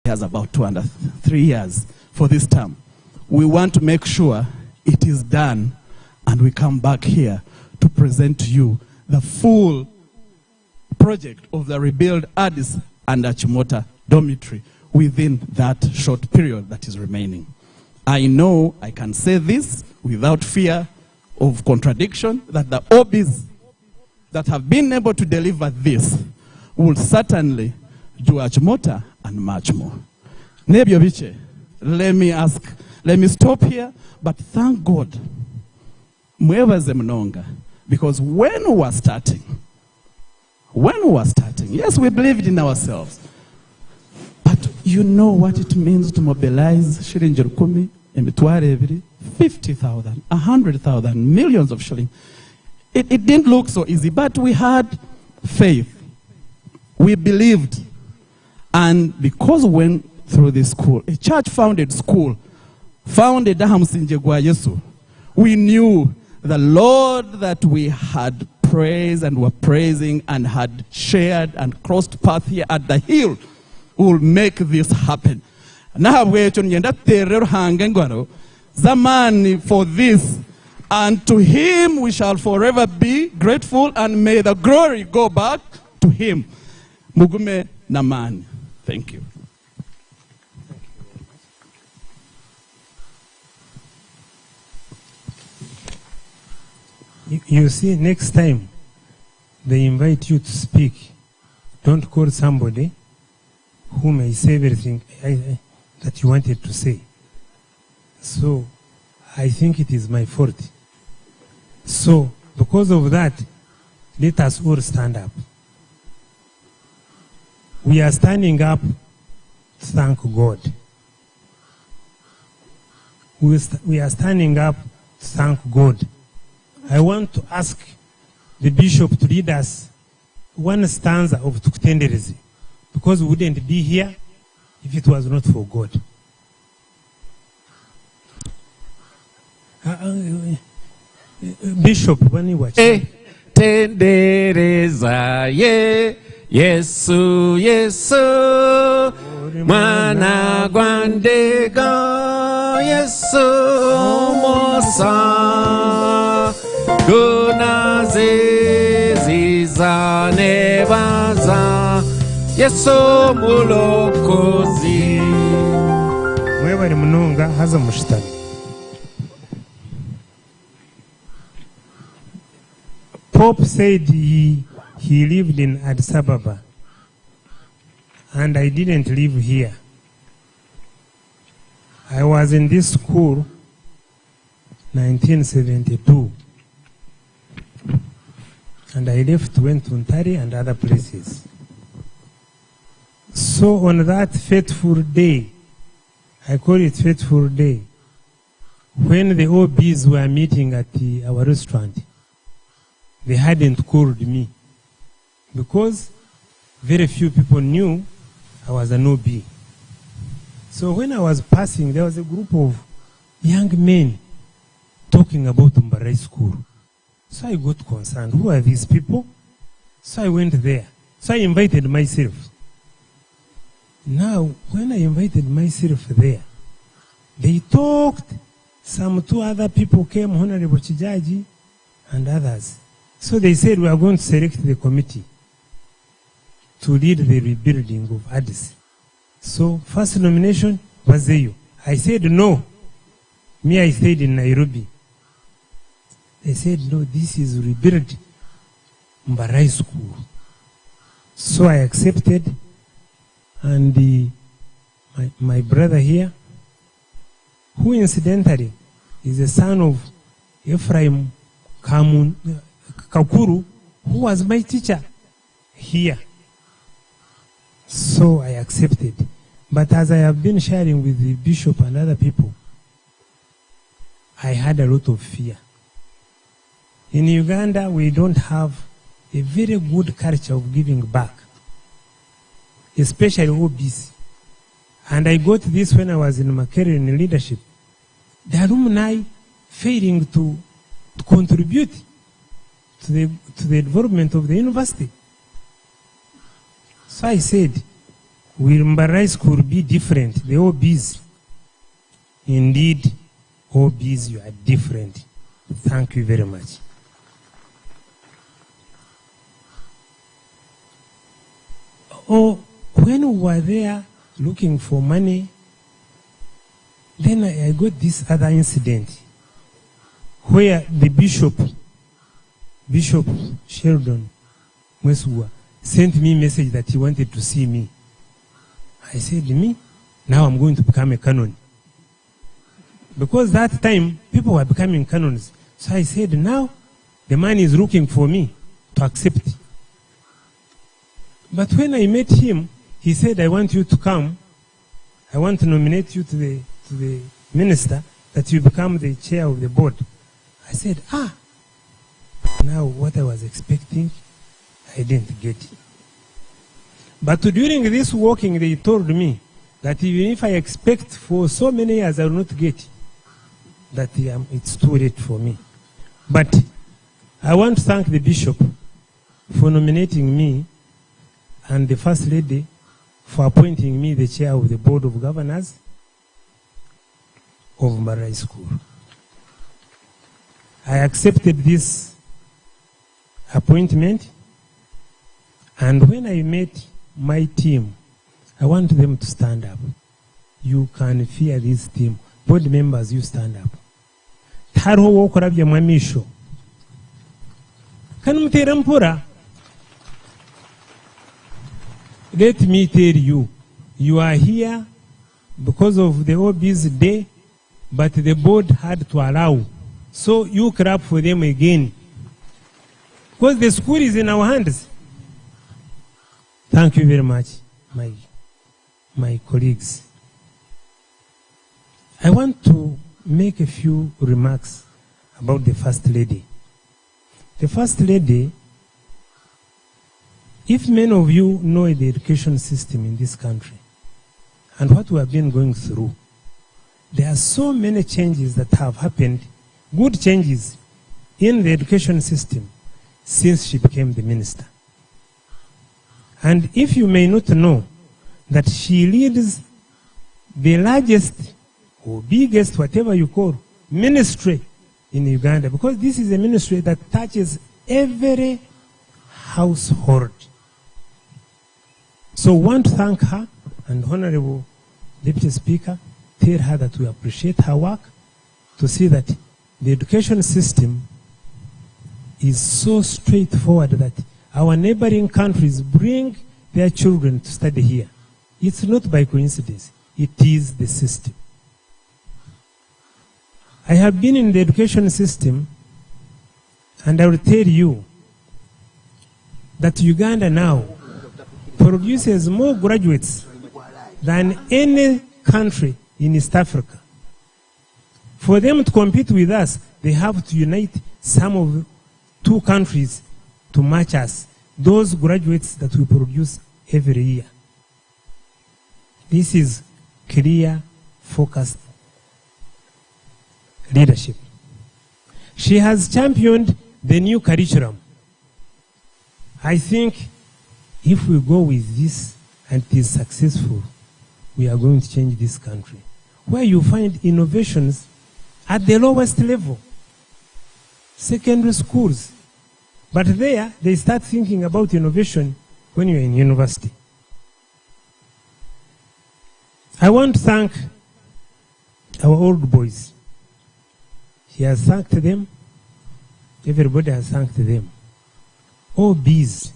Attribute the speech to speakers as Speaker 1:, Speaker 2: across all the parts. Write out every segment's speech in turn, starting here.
Speaker 1: years, about 2 and 3 years for this term. We want to make sure it is done and we come back here to present to you the full project of the rebuild Addis and Achimota dormitory within that short period that is remaining. I know I can say this without fear of contradiction, that the OBs that have been able to deliver this will certainly do Achimota and much more. Nebyo biche, let me stop here, but thank God, mwebaze mnonga, because when we were starting, yes, we believed in ourselves, but you know what it means to mobilize shilingi 10, emitwaro 2, 50,000, 100,000, millions of shillings. It didn't look so easy, but we had faith. We believed. And because we went through this school, a church-founded school, founded Yesu, we knew the Lord that we had praised and were praising and had shared and crossed path here at the hill will make this happen. Zamani for this, and to him we shall forever be grateful, and may the glory go back to him. Mugume Naman. Thank you.
Speaker 2: You see, next time they invite you to speak, don't call somebody who may say everything that you wanted to say. So, I think it is my fault. So, because of that, let us all stand up. We are standing up to thank God. We are standing up to thank God. I want to ask the bishop to read us one stanza of Tukutenderezi, because we wouldn't be here if it was not for God. Bishop, when you watch.
Speaker 3: Tendereza ye Yesu Yesu Mwana gwandega Yesu Mosa Guna ziza nebaza Yesu mulokozi.
Speaker 2: Mwebali munonga haza mushitani. Pope said he lived in Addis Ababa, and I didn't live here. I was in this school 1972, and I left, went to Ntari and other places. So on that fateful day, I call it fateful day, when the OBs were meeting at our restaurant, they hadn't called me because very few people knew I was an OB. So when I was passing, there was a group of young men talking about Mbarara school. So I got concerned. Who are these people? So I went there. So I invited myself. Now, when I invited myself there, they talked. Some 2 other people came, Honorable Chijaji and others. So they said, we are going to select the committee to lead the rebuilding of Addis. So first nomination was Zeyo. I said no. Me, I stayed in Nairobi. They said, no, this is rebuild Mbarara school. So I accepted, and my brother here, who incidentally is the son of Ephraim Kakuru, who was my teacher here. So I accepted. But as I have been sharing with the bishop and other people, I had a lot of fear. In Uganda, we don't have a very good culture of giving back, especially OBC. And I got this when I was in my career in leadership. The alumni failing to contribute to the development of the university. So I said, will Mbarara school be different? The OBs. Indeed, OBs, you are different. Thank you very much. Oh, when we were there looking for money, then I got this other incident where the Bishop Sheldon Mwesua, sent me a message that he wanted to see me. I said, me? Now I'm going to become a canon. Because that time, people were becoming canons. So I said, now the man is looking for me to accept. But when I met him, he said, I want you to come. I want to nominate you to the minister that you become the chair of the board. I said, now what I was expecting, I didn't get it. But during this walking, they told me that even if I expect for so many years, I will not get it. That it's too late for me. But I want to thank the bishop for nominating me and the First Lady for appointing me the chair of the Board of Governors of Mbarara School. I accepted this appointment, and when I met my team, I want them to stand up. You can fear this team. Board members, you stand up. Taro wokorabya mwamisho. Kanumutera mpura. Let me tell you, you are here because of the OB's day, but the board had to allow. So you clap for them again. Because the school is in our hands. Thank you very much, my colleagues. I want to make a few remarks about the First Lady. The First Lady, if many of you know the education system in this country and what we have been going through, there are so many changes that have happened, good changes in the education system since she became the minister. And if you may not know that she leads the largest or biggest, whatever you call, ministry in Uganda, because this is a ministry that touches every household. So I want to thank her, and Honorable Deputy Speaker, tell her that we appreciate her work to see that the education system is so straightforward that our neighboring countries bring their children to study here. It's not by coincidence. It is the system. I have been in the education system, and I will tell you that Uganda now produces more graduates than any country in East Africa. For them to compete with us, they have to unite some of 2 countries to match us, those graduates that we produce every year. This is clear, focused leadership. She has championed the new curriculum. I think if we go with this and it is successful, we are going to change this country, where you find innovations at the lowest level, secondary schools. But there, they start thinking about innovation when you're in university. I want to thank our old boys. He has thanked them. Everybody has thanked them. OBs,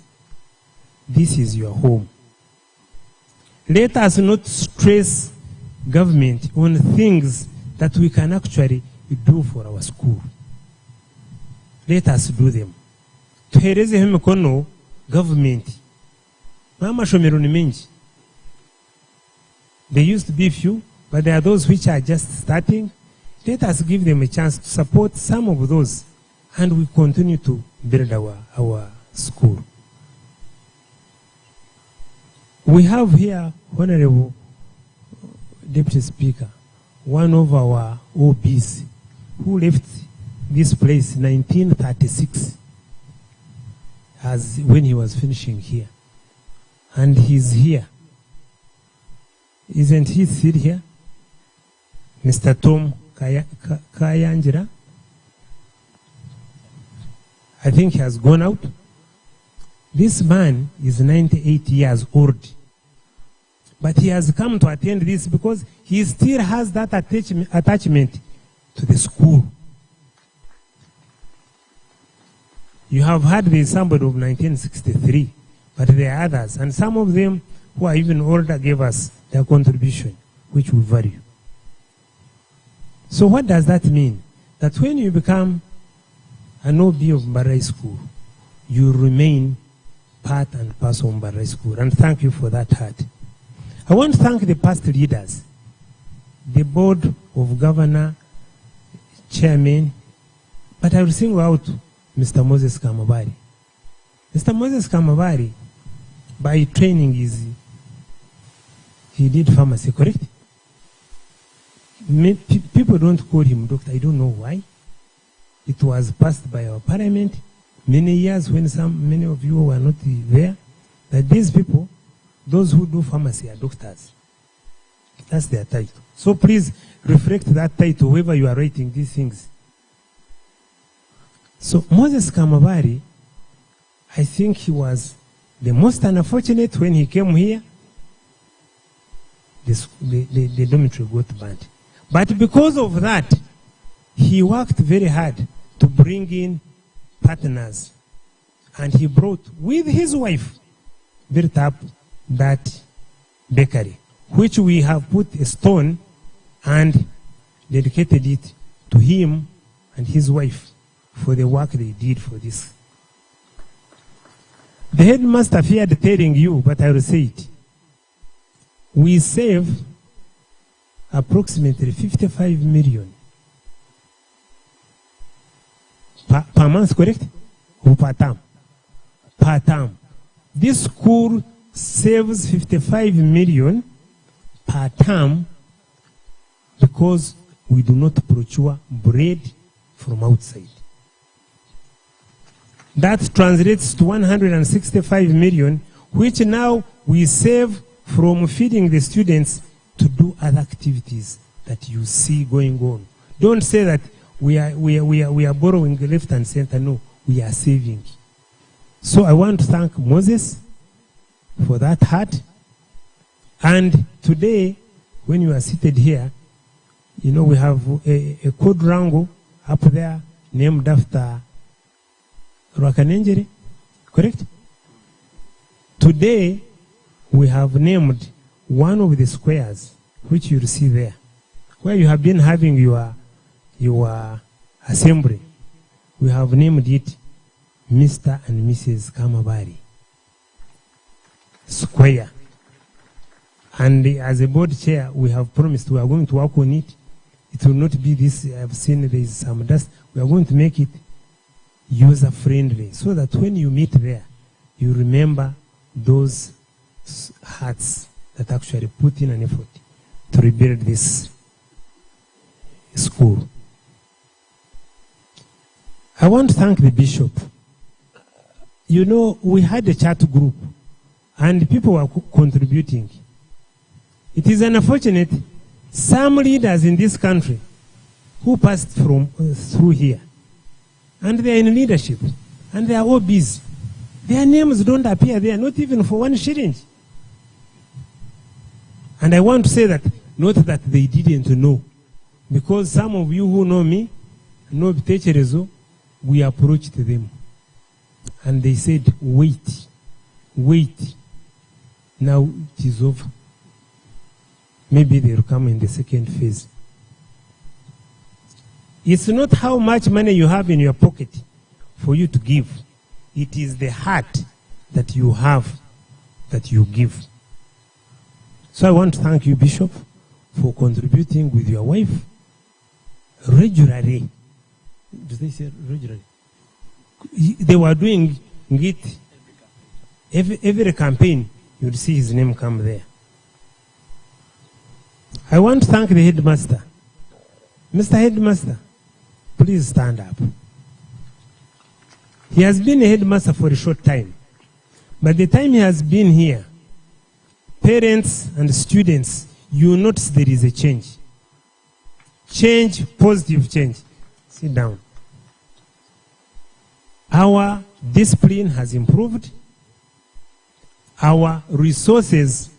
Speaker 2: this is your home. Let us not stress government on things that we can actually do for our school. Let us do them. Tuherezeho emikono government. Amashomero ni mengi. They used to be few, but there are those which are just starting. Let us give them a chance to support some of those, and we continue to build our school. We have here, Honorable Deputy Speaker, one of our OBs who left this place in 1936 as when he was finishing here. And he's here. Isn't he still here? Mr. Tom Kayanjira. I think he has gone out. This man is 98 years old. But he has come to attend this because he still has that attachment to the school. You have heard the somebody of 1963, but there are others. And some of them who are even older gave us their contribution, which we value. So what does that mean? That when you become an OB of Mbarara School, you remain part and parcel of Mbarara School. And thank you for that heart. I want to thank the past leaders, the board of governor, chairman, but I will single out Mr. Moses Kamabari. Mr. Moses Kamabari, by training, he did pharmacy, correct? People don't call him doctor. I don't know why. It was passed by our parliament many years when many of you were not there, that these people, those who do pharmacy, are doctors. That's their title. So please reflect that title wherever you are writing these things. So Moses Kamabari, I think he was the most unfortunate when he came here. The dormitory got banned. But because of that, he worked very hard to bring in partners. And he brought, with his wife, built up that bakery, which we have put a stone and dedicated it to him and his wife for the work they did for this. The headmaster feared telling you, but I will say it. We save approximately 55 million per month, correct? Or per term? Per term. This school saves 55 million per term because we do not procure bread from outside. That translates to 165 million, which now we save from feeding the students to do other activities that you see going on. Don't say that we are borrowing left and center. No, we are saving. So I want to thank Moses for that heart. And today, when you are seated here, you know, we have a quadrangle up there named after Rwakanengere, correct? Today, we have named one of the squares, which you'll see there, where you have been having your assembly. We have named it Mr. and Mrs. Kamabari Square. And as a board chair, we have promised we are going to work on it. It will not be this, I've seen there is some dust. We are going to make it user-friendly so that when you meet there, you remember those hearts that actually put in an effort to rebuild this school. I want to thank the bishop. You know, we had a chat group and people were contributing. It is unfortunate, some leaders in this country who passed through here, and they are in leadership, and they are all busy. Their names don't appear there, not even for 1 shilling. And I want to say that, not that they didn't know, because some of you who know me, know Bitecherezo, we approached them. And they said, wait. Now it is over. Maybe they will come in the second phase. It's not how much money you have in your pocket for you to give. It is the heart that you have that you give. So I want to thank you, Bishop, for contributing with your wife regularly. Did they say regularly? They were doing it every campaign. You'd see his name come there. I want to thank the headmaster. Mr. Headmaster, please stand up. He has been a headmaster for a short time. But the time he has been here, parents and students you notice there is a change. Change, positive change. Sit down. Our discipline has improved. Our resources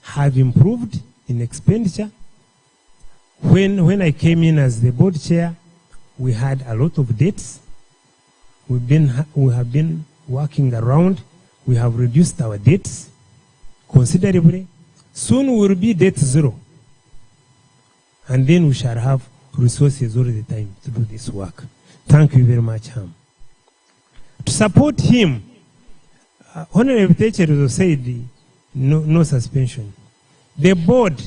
Speaker 2: have improved in expenditure. When I came in as the board chair, we had a lot of debts. We have been working around. We have reduced our debts considerably. Soon we will be debt zero. And then we shall have resources all the time to do this work. Thank you very much, Ham. To support him, Honorable Teacher said no suspension. The board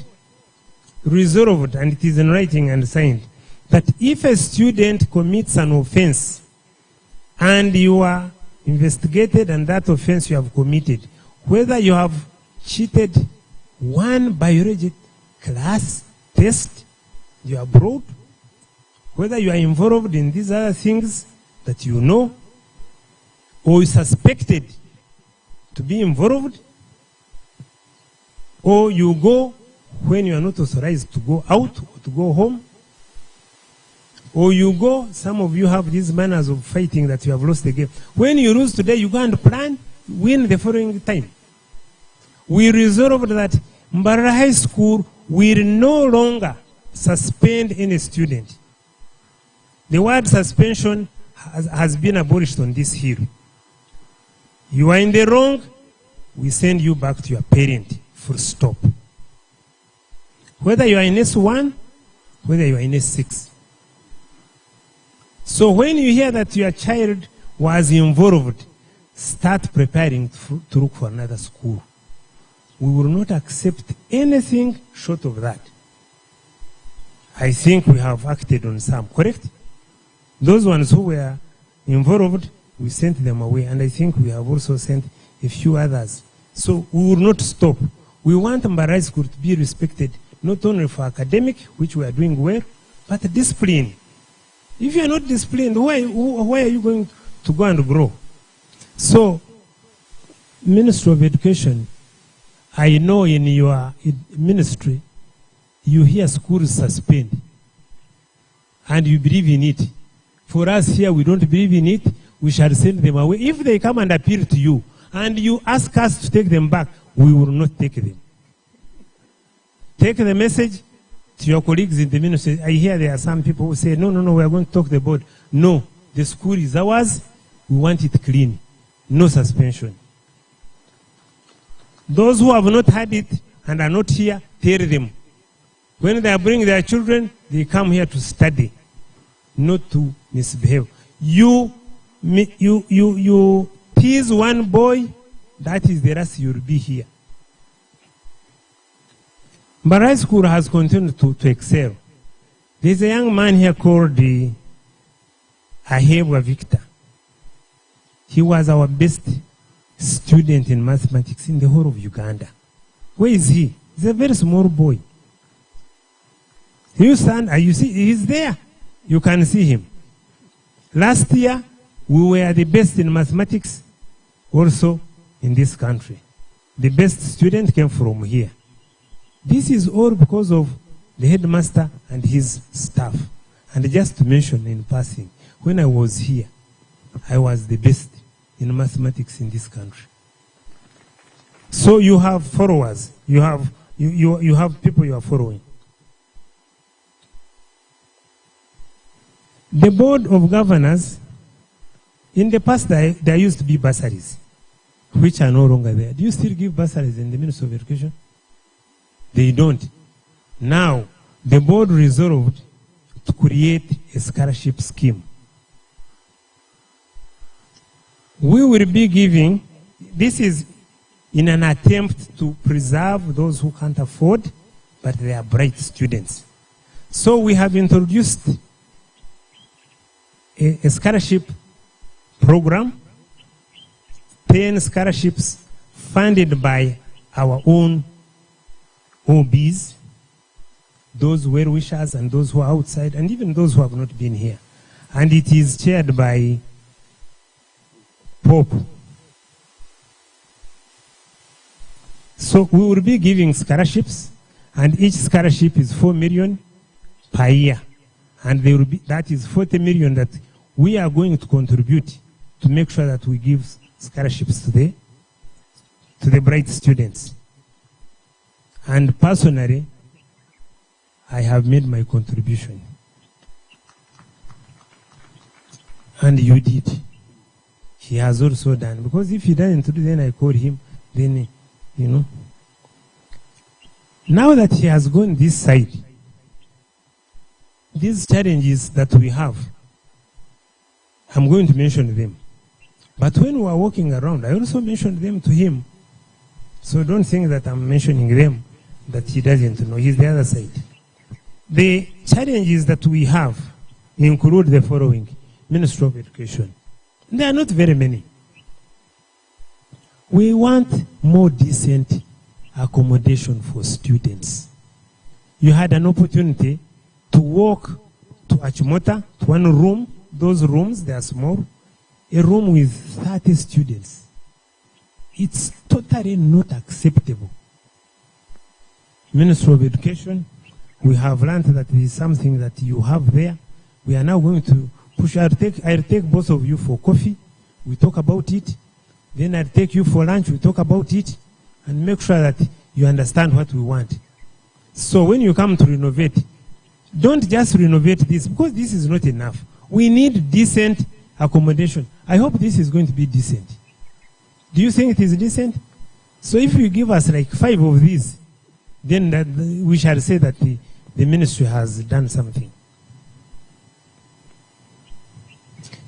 Speaker 2: resolved, and it is in writing and signed, that if a student commits an offense and you are investigated and that offense you have committed, whether you have cheated one biology class test you are brought, whether you are involved in these other things that you know, or you suspected to be involved, or you go when you are not authorized to go out or to go home, or you go, some of you have these manners of fighting that you have lost the game. When you lose today, you go and plan, win the following time. We resolved that Mbarara High School will no longer suspend any student. The word suspension has been abolished on this hill. You are in the wrong, we send you back to your parent, full stop. Whether you are in S1, whether you are in S6. So when you hear that your child was involved, start preparing to look for another school. We will not accept anything short of that. I think we have acted on some, correct? Those ones who were involved, we sent them away, and I think we have also sent a few others. So we will not stop. We want Mbarara School to be respected, not only for academic, which we are doing well, but discipline. If you are not disciplined, why are you going to go and grow? So, Ministry of Education, I know in your ministry, you hear schools suspend, and you believe in it. For us here, we don't believe in it. We shall send them away. If they come and appeal to you, and you ask us to take them back, we will not take them. Take the message to your colleagues in the ministry. I hear there are some people who say, no, we are going to talk to the board. No, the school is ours. We want it clean. No suspension. Those who have not had it and are not here, tell them. When they are bringing their children, they come here to study, not to misbehave. You tease one boy, that is the rest you will be here. Mbarara School has continued to excel. There's a young man here called Ahebwa Victor. He was our best student in mathematics in the whole of Uganda. Where is he? He's a very small boy. You see, he's there. You can see him. Last year, we were the best in mathematics also in this country. The best student came from here. This is all because of the headmaster and his staff. And just to mention in passing, when I was here, I was the best in mathematics in this country. So you have followers. You have people you are following. The Board of Governors, in the past there used to be bursaries, which are no longer there. Do you still give bursaries in the Ministry of Education? They don't. Now, the board resolved to create a scholarship scheme. We will be giving, this is in an attempt to preserve those who can't afford, but they are bright students. So we have introduced a scholarship program, 10 scholarships funded by our own OBs, those well-wishers and those who are outside, and even those who have not been here. And it is chaired by Pope. So we will be giving scholarships, And each scholarship is 4 million per year. And there will be, that is 40 million that we are going to contribute to make sure that we give scholarships to the bright students. And personally, I have made my contribution. And you did. He has also done. Because if he doesn't do, then I call him, then, you know. Now that he has gone this side, these challenges that we have, I'm going to mention them. But when we are walking around, I also mentioned them to him. So don't think that I'm mentioning them, that he doesn't know. He's the other side. The challenges that we have include the following. Ministry of Education. There are not very many. We want more decent accommodation for students. You had an opportunity to walk to Achimota, to one room. Those rooms, they are small. A room with 30 students. It's totally not acceptable. Ministry of Education, we have learned that there is something that you have there. We are now going to push. I'll take both of you for coffee. We talk about it. Then I'll take you for lunch. We talk about it. And make sure that you understand what we want. So when you come to renovate, don't just renovate this, because this is not enough. We need decent accommodation. I hope this is going to be decent. Do you think it is decent? So if you give us like 5 of these, then we shall say that the ministry has done something.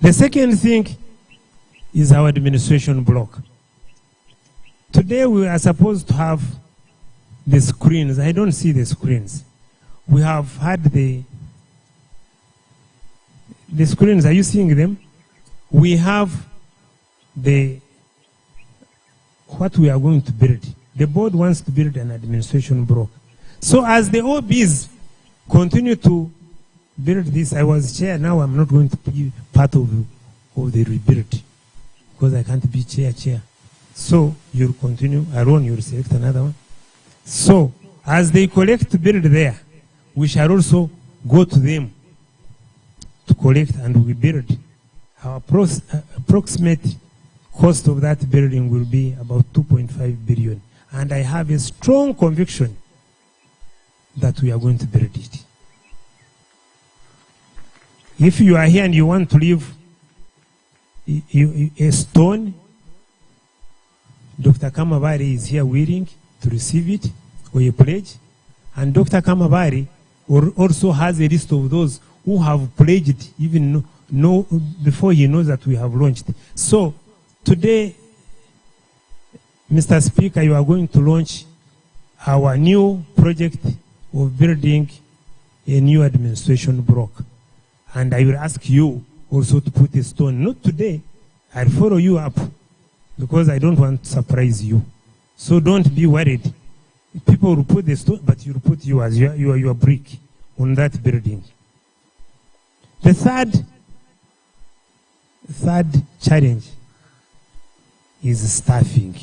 Speaker 2: The second thing is our administration block. Today we are supposed to have the screens. I don't see the screens. We have had the screens. Are you seeing them? We have what we are going to build. The board wants to build an administration block. So as the OBs continue to build this, I was chair, now I'm not going to be part of the rebuild because I can't be chair. So you'll continue, Aaron, you'll select another one. So as they collect to build there, we shall also go to them to collect and we build. Our approximate cost of that building will be about 2.5 billion. And I have a strong conviction that we are going to build it. If you are here and you want to leave a stone, Dr. Kamabari is here willing to receive it, or a pledge. And Dr. Kamabari also has a list of those who have pledged even before he knows that we have launched. So today, Mr. Speaker, you are going to launch our new project of building a new administration block. And I will ask you also to put a stone. Not today. I'll follow you up because I don't want to surprise you. So don't be worried. People will put the stone, but you'll put your brick on that building. The third challenge is staffing.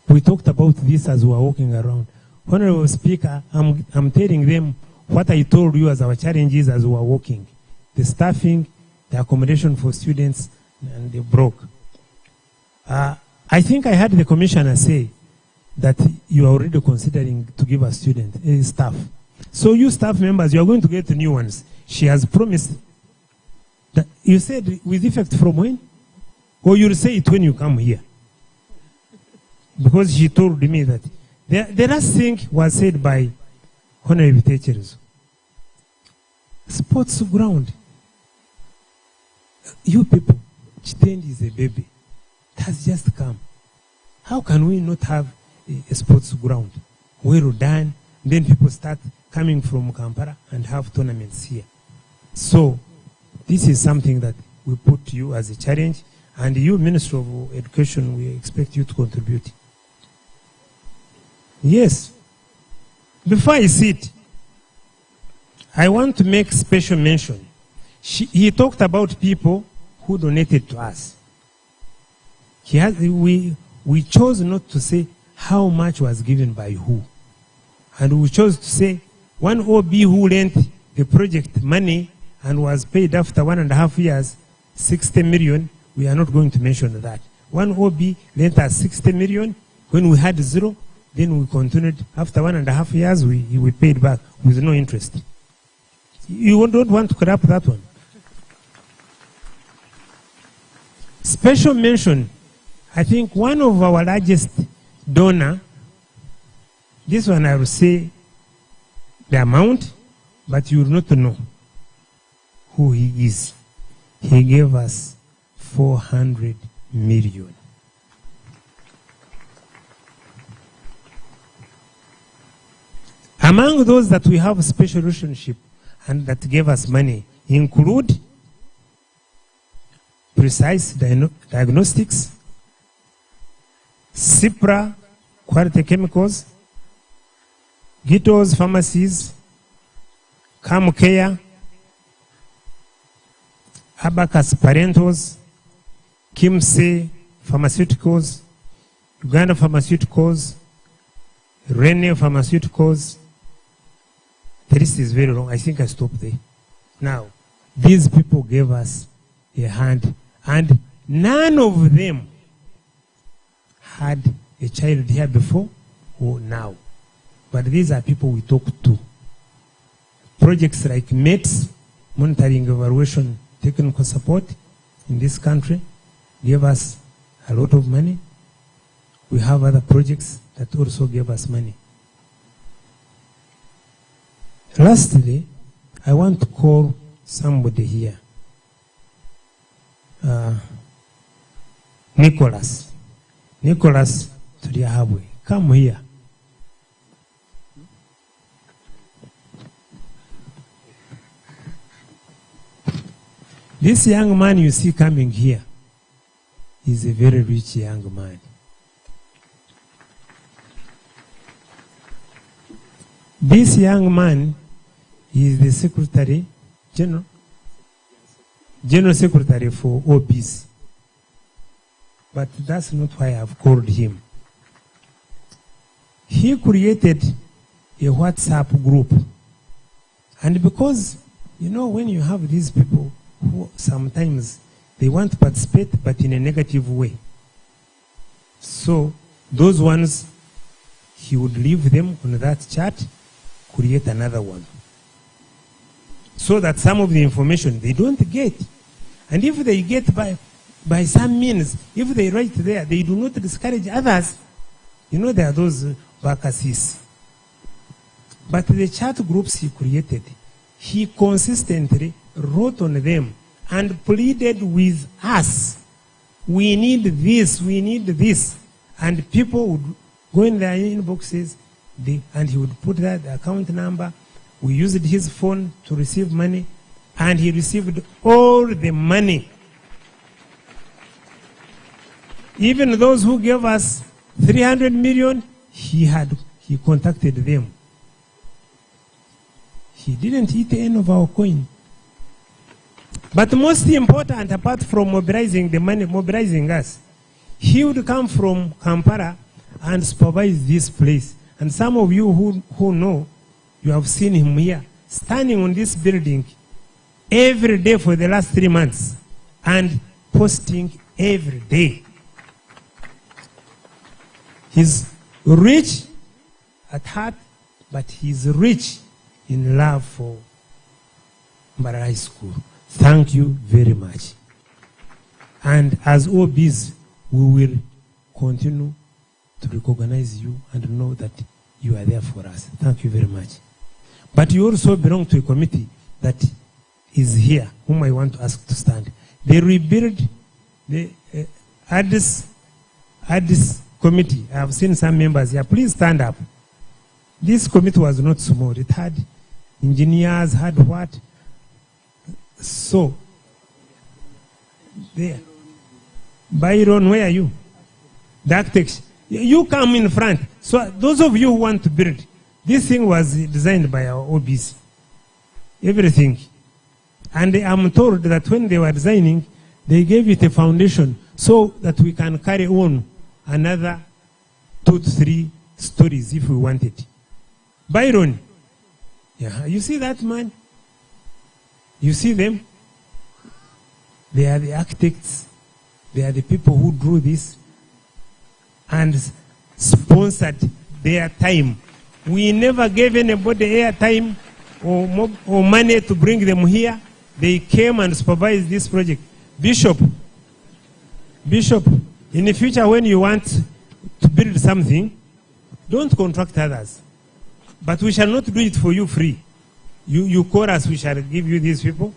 Speaker 2: We talked about this as we were walking around. Honorable Speaker, I'm telling them what I told you as our challenges as we were walking. The staffing, the accommodation for students, and the block. I think I heard the commissioner say that you are already considering to give a student, staff. So you staff members, you are going to get new ones. She has promised that. You said with effect from when? Or you'll say it when you come here? Because she told me that. The last thing was said by Honorable Teachers. Sports ground. You people, Chitendi is a baby. It has just come. How can we not have a sports ground? Well done. Then people start coming from Kampala and have tournaments here. So this is something that we put to you as a challenge. And you, Minister of Education, we expect you to contribute. Yes. Before I sit, I want to make special mention. He talked about people who donated to us. We chose not to say how much was given by who. And we chose to say, one OB who lent the project money and was paid after 1.5 years, 60 million, we are not going to mention that. One OB lent us 60 million. When we had zero, then we continued. After 1.5 years, we paid back with no interest. You don't want to corrupt that one. Special mention, I think one of our largest donor, this one I will say the amount, but you will not know who he is. He gave us 400 million. Among those that we have a special relationship and that gave us money include Precise Diagnostics, Cipra Quality Chemicals, Gotv Pharmacies, CamCare, Abacus Parentals, Kimse Pharmaceuticals, Uganda Pharmaceuticals, Rene Pharmaceuticals. The list is very long. I think I stopped there. Now, these people gave us a hand, and none of them had a child here before or now. But these are people we talk to. Projects like METS, Monitoring Evaluation Technical Support in this country, gave us a lot of money. We have other projects that also gave us money. Lastly, I want to call somebody here. Nicholas Turiahabwe, come here. This young man you see coming here is a very rich young man. This young man is the Secretary General Secretary for OBs. But that's not why I've called him. He created a WhatsApp group. And because, you know, when you have these people who sometimes they want to participate but in a negative way. So those ones, he would leave them on that chat, create another one. So that some of the information they don't get. And if they get by some means, if they write there, they do not discourage others. You know, there are those vacancies. But the chat groups he created, he consistently wrote on them and pleaded with us. We need this, we need this. And people would go in their inboxes, and he would put that account number. We used his phone to receive money, and he received all the money. Even those who gave us 300 million, he contacted them. He didn't eat any of our coin. But most important, apart from mobilizing the money, mobilizing us, he would come from Kampala and supervise this place. And some of you who know, you have seen him here, standing on this building every day for the last 3 months and posting every day. He's rich at heart, but he's rich in love for Mbarara High School. Thank you very much. And as OBs, we will continue to recognize you and know that you are there for us. Thank you very much. But you also belong to a committee that is here, whom I want to ask to stand. They rebuild the Addis committee. I have seen some members here. Please stand up. This committee was not small. It had engineers, had what? So, there. Byron, where are you? The architects. You come in front. So those of you who want to build, this thing was designed by our OBs. Everything. And I'm told that when they were designing, they gave it a foundation so that we can carry on another 2 to 3 stories if we want it. Byron. Yeah, you see that man? You see them? They are the architects. They are the people who drew this and sponsored their time. We never gave anybody airtime or money to bring them here. They came and supervised this project. Bishop, in the future when you want to build something, don't contract others. But we shall not do it for you free. You call us, we shall give you these people.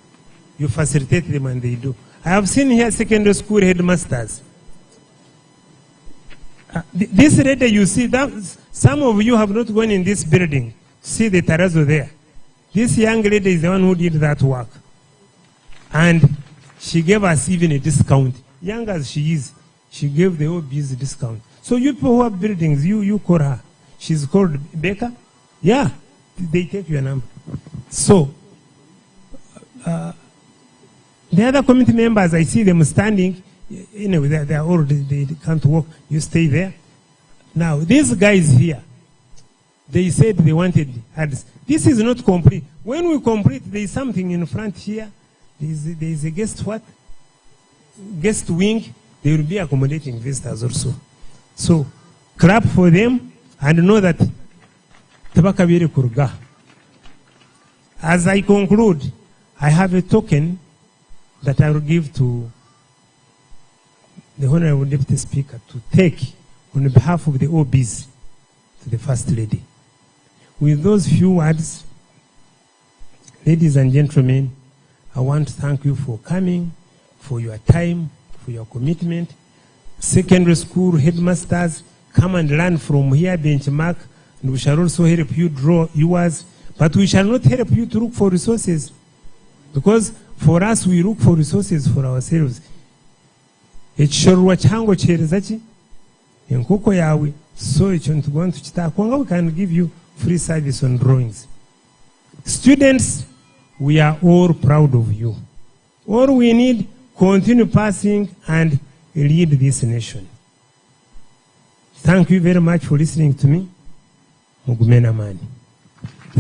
Speaker 2: You facilitate them and they do. I have seen here secondary school headmasters. This lady you see, that, some of you have not gone in this building. See the terrazzo there. This young lady is the one who did that work. And she gave us even a discount. Young as she is, she gave the OBs a discount. So you people who have buildings, you call her. She's called Becca. Yeah, they take your number. So, the other committee members, I see them standing. Anyway, they're old, they can't walk. You stay there. Now, these guys here, they said they wanted Addis. This is not complete. When we complete, there is something in front here. There is a guest what? Guest wing. They will be accommodating visitors also. So, clap for them and know that Tabakabiri Kurga. As I conclude, I have a token that I will give to the Honorable Deputy Speaker to take on behalf of the OBs to the First Lady. With those few words, ladies and gentlemen, I want to thank you for coming, for your time, for your commitment. Secondary school headmasters, come and learn from here, benchmark, and we shall also help you draw yours. But we shall not help you to look for resources. Because for us, we look for resources for ourselves. Ekishorwa chango cherezachi enkoko yawe so ekyo ntugwantu kitakwanga we can give you free service on drawings. Students, we are all proud of you. All we need, continue passing and lead this nation. Thank you very much for listening to me. Mugumena mani.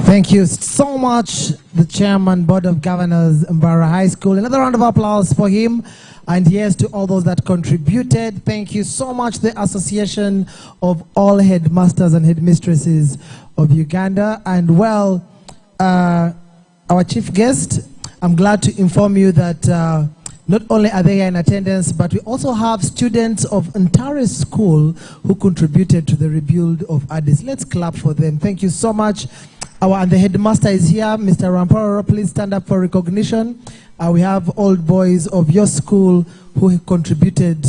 Speaker 4: Thank you so much, the Chairman, Board of Governors, Mbarara High School. Another round of applause for him. And yes, to all those that contributed. Thank you so much, the Association of All Headmasters and Headmistresses of Uganda. And well, our chief guest, I'm glad to inform you that not only are they here in attendance, but we also have students of Ntare School who contributed to the rebuild of Addis. Let's clap for them. Thank you so much. And the headmaster is here, Mr. Mbarara. Please stand up for recognition. We have old boys of your school who contributed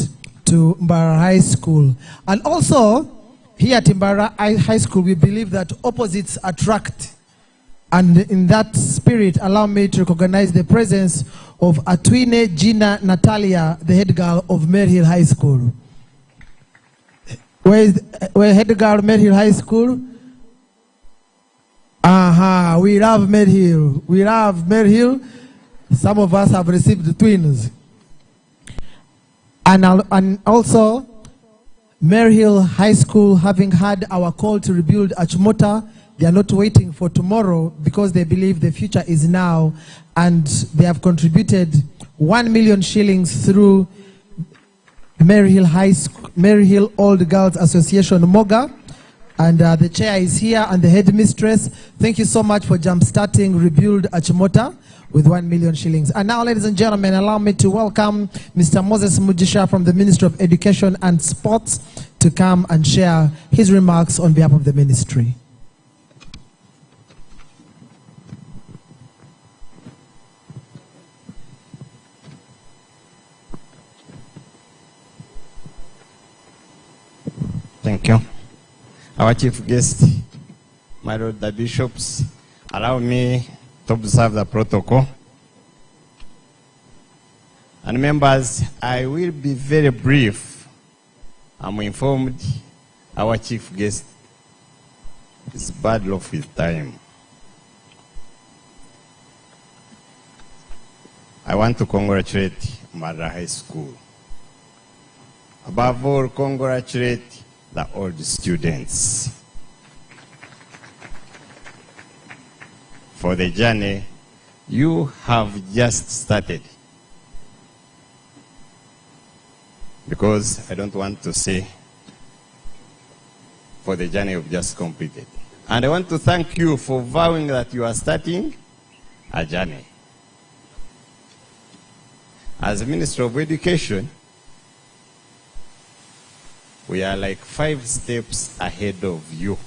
Speaker 4: to Mbarara High School. And also, here at Mbarara High School, we believe that opposites attract. And in that spirit, allow me to recognize the presence of Atwine Gina Natalia, the head girl of Maryhill High School. Where head girl of Maryhill High School? We love Maryhill. We love Maryhill. Some of us have received twins. And also, Maryhill High School, having had our call to rebuild Achimota, they are not waiting for tomorrow because they believe the future is now, and they have contributed 1 million shillings through Maryhill High School, Maryhill Old Girls Association, MOGA. And the chair is here and the headmistress. Thank you so much for jump-starting Rebuild Achimota with 1 million shillings. And now, ladies and gentlemen, allow me to welcome Mr. Moses Mujisha from the Ministry of Education and Sports to come and share his remarks on behalf of the ministry.
Speaker 5: Thank you. Our chief guest, my lord, the bishops, allow me to observe the protocol. And members, I will be very brief. I'm informed our chief guest is bad off with time. I want to congratulate Mbarara High School. Above all, congratulate the old students. for the journey you have just started. Because I don't want to say for the journey you've just completed. And I want to thank you for vowing that you are starting a journey. As Minister of Education, we are like 5 steps ahead of you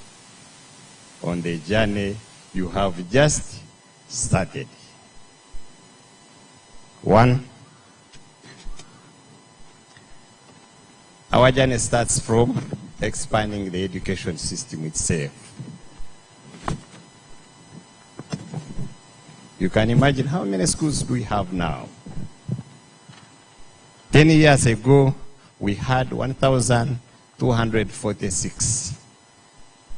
Speaker 5: on the journey you have just started. 1, our journey starts from expanding the education system itself. You can imagine how many schools do we have now? 10 years ago, we had 1,246.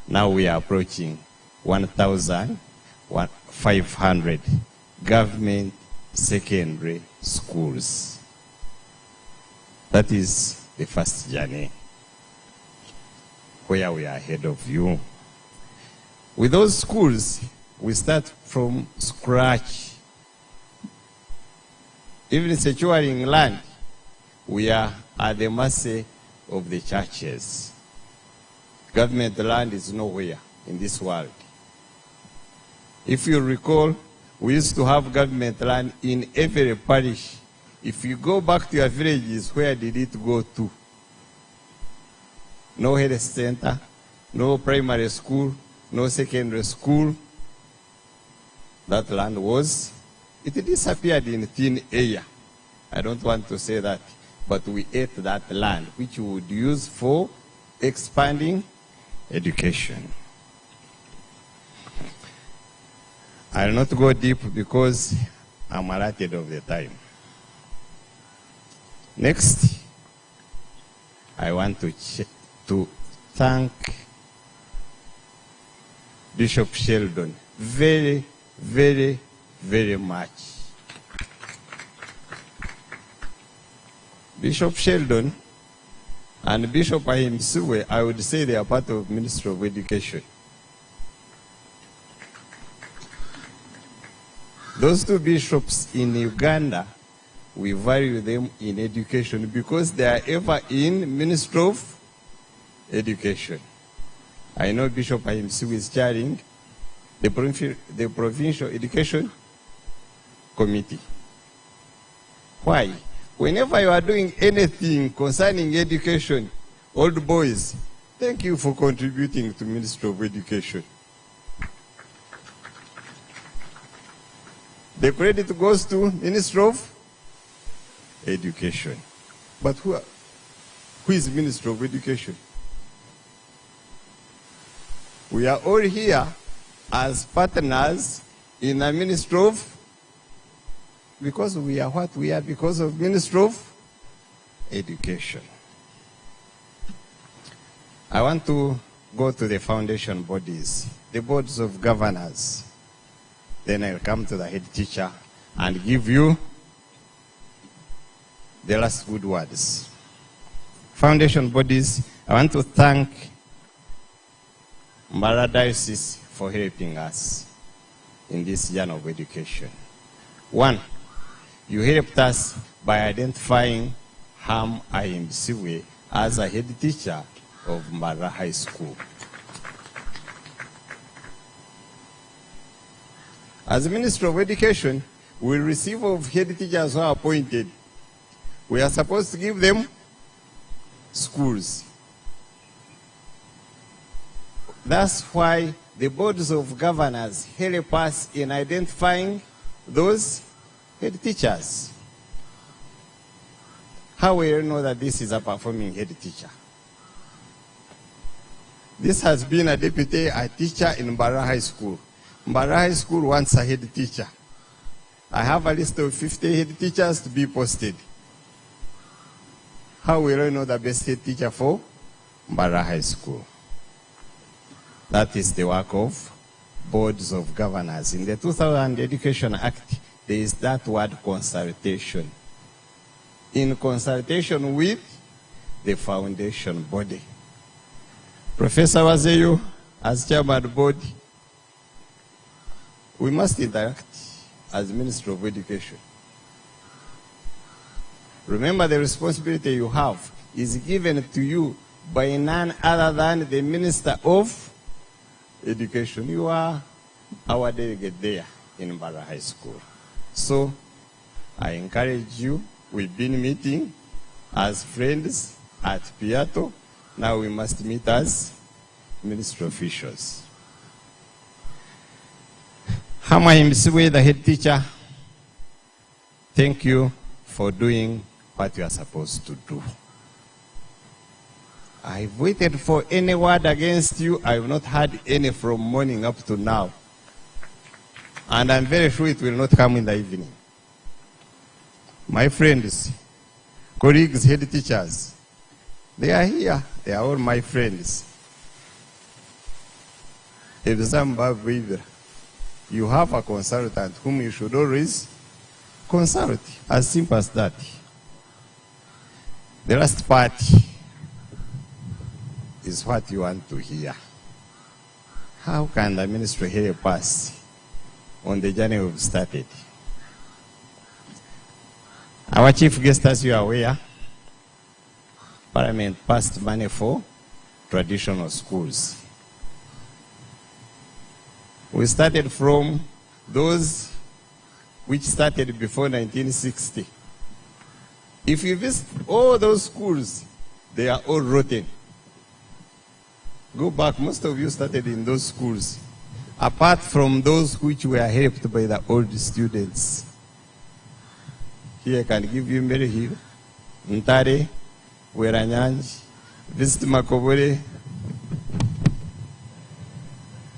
Speaker 5: Now we are approaching 1,500 government secondary schools. That is the first journey, where we are ahead of you. With those schools, we start from scratch. Even securing land, we are at the mercy of the churches. Government land is nowhere in this world. If you recall, we used to have government land in every parish. If you go back to your villages, where did it go to? No health center, no primary school, no secondary school. That land it disappeared in thin air. I don't want to say that, but we ate that land, which we would use for expanding education. I'll not go deep because I'm allotted of the time. Next, I want to thank Bishop Sheldon very, very, very much. Bishop Sheldon and Bishop Ahimsuwe, I would say they are part of Ministry of Education. Those 2 bishops in Uganda, we value them in education because they are ever in Ministry of Education. I know Bishop Ahimsuwe is chairing the Provincial Education Committee. Why? Whenever you are doing anything concerning education, old boys, thank you for contributing to Ministry of Education. The credit goes to Ministry of Education. But who is Ministry of Education? We are all here as partners in a Ministry of, because we are what we are because of Ministry of Education. I want to go to the foundation bodies, the boards of governors. Then I'll come to the head teacher and give you the last good words. Foundation bodies, I want to thank Mbarara Diocese for helping us in this journey of education. 1, you helped us by identifying Ham Ahimsuwe as a head teacher of Mbarara High School. As Minister of Education, we receive of head teachers who are appointed. We are supposed to give them schools. That's why the boards of governors help us in identifying those head teachers. How will you know that this is a performing head teacher? This has been a deputy teacher in Mbarara High School. Mbarara High School wants a head teacher. I have a list of 50 head teachers to be posted. How will I know the best head teacher for Mbarara High School? That is the work of boards of governors. In the 2000 Education Act, there is that word consultation. In consultation with the foundation body. Professor Wazeyo, as chairman of the board, We must interact as Minister of Education. Remember, the responsibility you have is given to you by none other than the Minister of Education. You are our delegate there in Mbarara High School. So I encourage you. We've been meeting as friends at Piato. Now we must meet as ministry officials. Hama Msiwe, the head teacher, thank you for doing what you are supposed to do. I've waited for any word against you. I have not had any from morning up to now. And I'm very sure it will not come in the evening. My friends, colleagues, head teachers, they are here. They are all my friends. You have a consultant whom you should always consult. As simple as that. The last part is what you want to hear. How can the ministry help us on the journey we've started? Our chief guest, as you are aware, Parliament passed money for traditional schools. We started from those which started before 1960. If you visit all those schools, they are all rotten. Go back, most of you started in those schools, apart from those which were helped by the old students. Here I can give you Mary Hill, Ntare, Weranyanj, visit Makobore,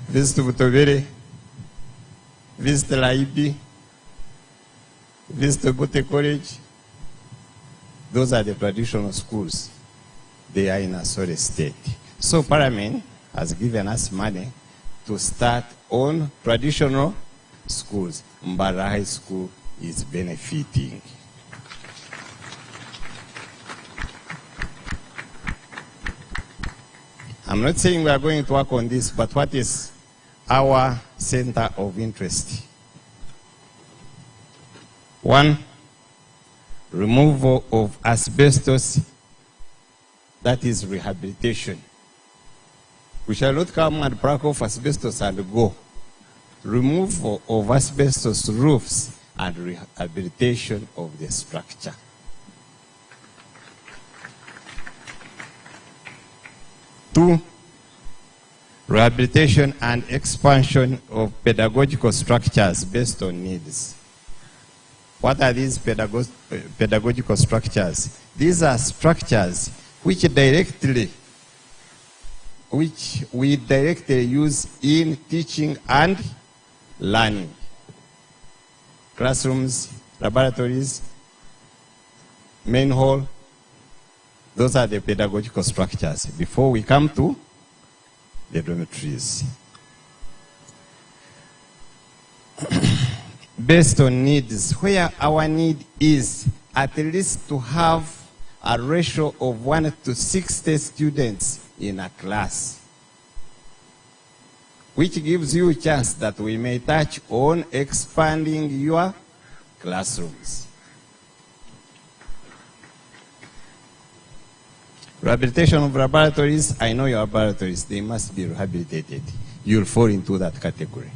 Speaker 5: visit Butobere, visit Laibi, visit Bote College. Those are the traditional schools. They are in a sorry state. So Parliament has given us money to start on traditional schools. Mbarara High School is benefiting. I'm not saying we are going to work on this, but what is our center of interest? One, removal of asbestos, that is rehabilitation. We shall not come and pluck off asbestos and go. Removal of asbestos roofs and rehabilitation of the structure. Two, rehabilitation and expansion of pedagogical structures based on needs. What are these pedagogical structures? These are structures which we directly use in teaching and learning. Classrooms, laboratories, main hall. Those are the pedagogical structures before we come to the dormitories. Based on needs, where our need is at least to have a ratio of 1 to 60 students in a class, which gives you a chance that we may touch on expanding your classrooms. Rehabilitation of laboratories, I know your laboratories, they must be rehabilitated. You'll fall into that category.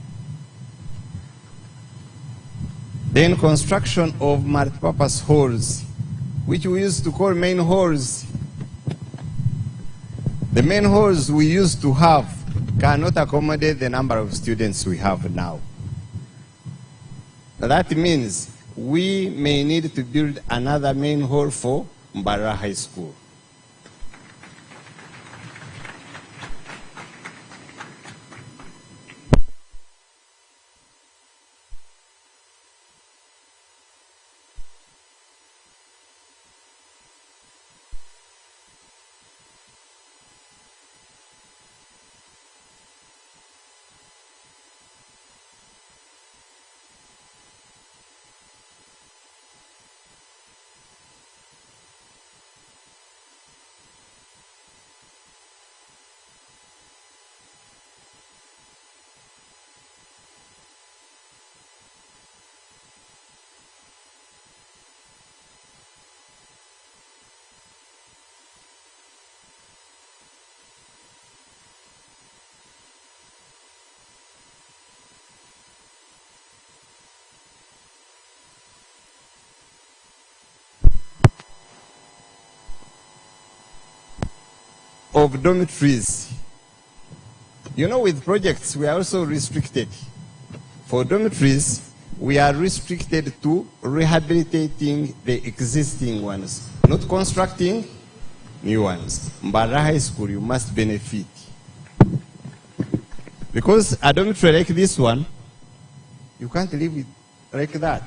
Speaker 5: Then construction of multipurpose halls, which we used to call main halls. The main halls we used to have cannot accommodate the number of students we have now. That means we may need to build another main hall for Mbarara High School. of dormitories. You know, with projects, we are also restricted. For dormitories, we are restricted to rehabilitating the existing ones, not constructing new ones. Mbarara High School, you must benefit. Because a dormitory like this one, you can't leave it like that.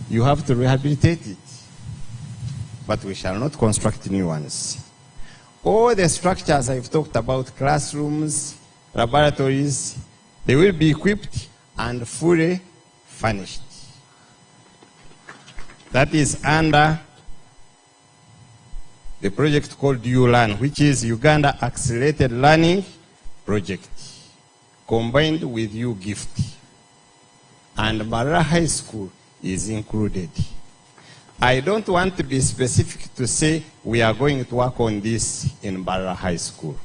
Speaker 5: You have to rehabilitate it. But we shall not construct new ones. All the structures I've talked about, classrooms, laboratories, they will be equipped and fully furnished. That is under the project called ULearn, which is Uganda Accelerated Learning Project, combined with UGift. And Mbarara High School is included. I don't want to be specific to say we are going to work on this in Mbarara High School,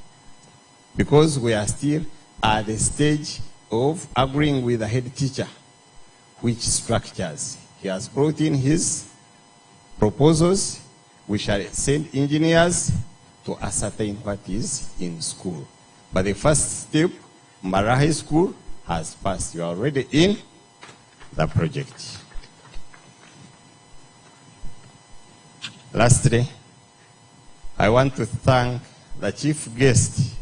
Speaker 5: because we are still at the stage of agreeing with the head teacher which structures. He has brought in his proposals. We shall send engineers to ascertain what is in school. But the first step, Mbarara High School has passed. You are already in the project. Lastly, I want to thank the chief guest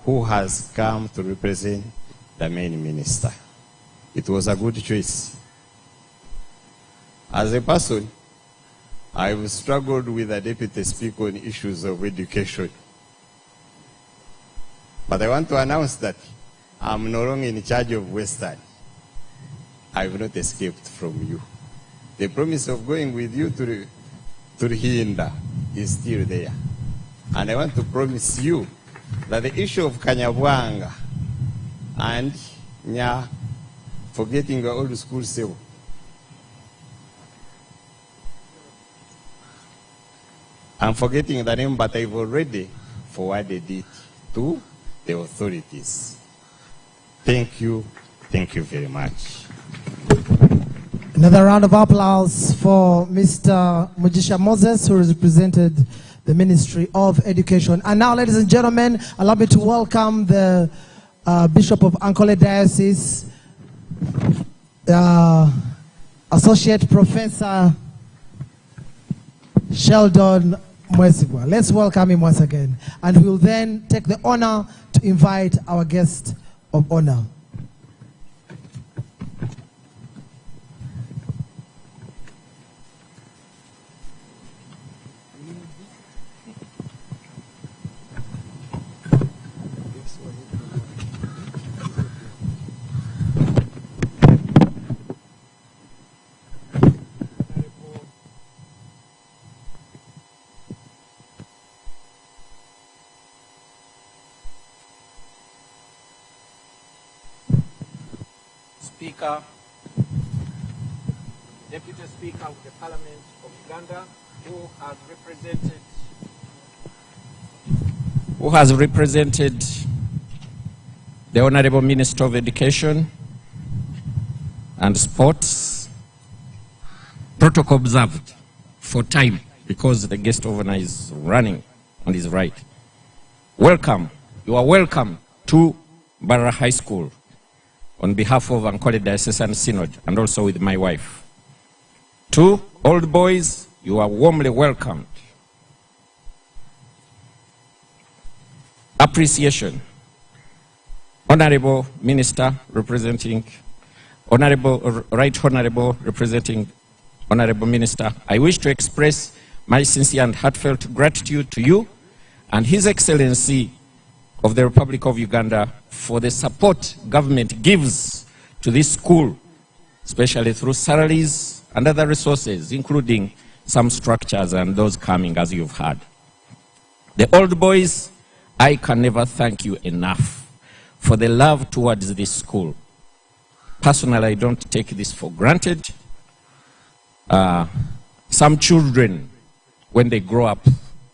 Speaker 5: who has come to represent the main minister. It was a good choice. As a person, I've struggled with the deputy speaker on issues of education. But I want to announce that I'm no longer in charge of Western. I've not escaped from you. The promise of going with you to Hinda is still there. And I want to promise you that the issue of Kanyabwanga and forgetting the old school civil, I'm forgetting the name, but I've already forwarded it to the authorities. Thank you. Thank you very much.
Speaker 4: Another round of applause for Mr. Mujisha Moses, who represented the Ministry of Education. And now, ladies and gentlemen, allow me to welcome the Bishop of Ankole Diocese, Associate Professor Sheldon Mwesigwa. Let's welcome him once again. And we'll then take the honor to invite our guest of honor.
Speaker 3: Speaker, Deputy Speaker of the Parliament of Uganda, who has represented the Honorable Minister of Education and Sports. Protocol observed for time because the guest of honor is running on his right. Welcome. You are welcome to Mbarara High School on behalf of Ankole Diocesan Synod and also with my wife. To old boys, you are warmly welcomed. Appreciation. Honorable Minister representing, Right Honorable representing Honorable Minister, I wish to express my sincere and heartfelt gratitude to you and His Excellency of the Republic of Uganda for the support government gives to this school, especially through salaries and other resources, including some structures and those coming as you've heard. The old boys, I can never thank you enough for the love towards this school. Personally, I don't take this for granted. Some children, when they grow up,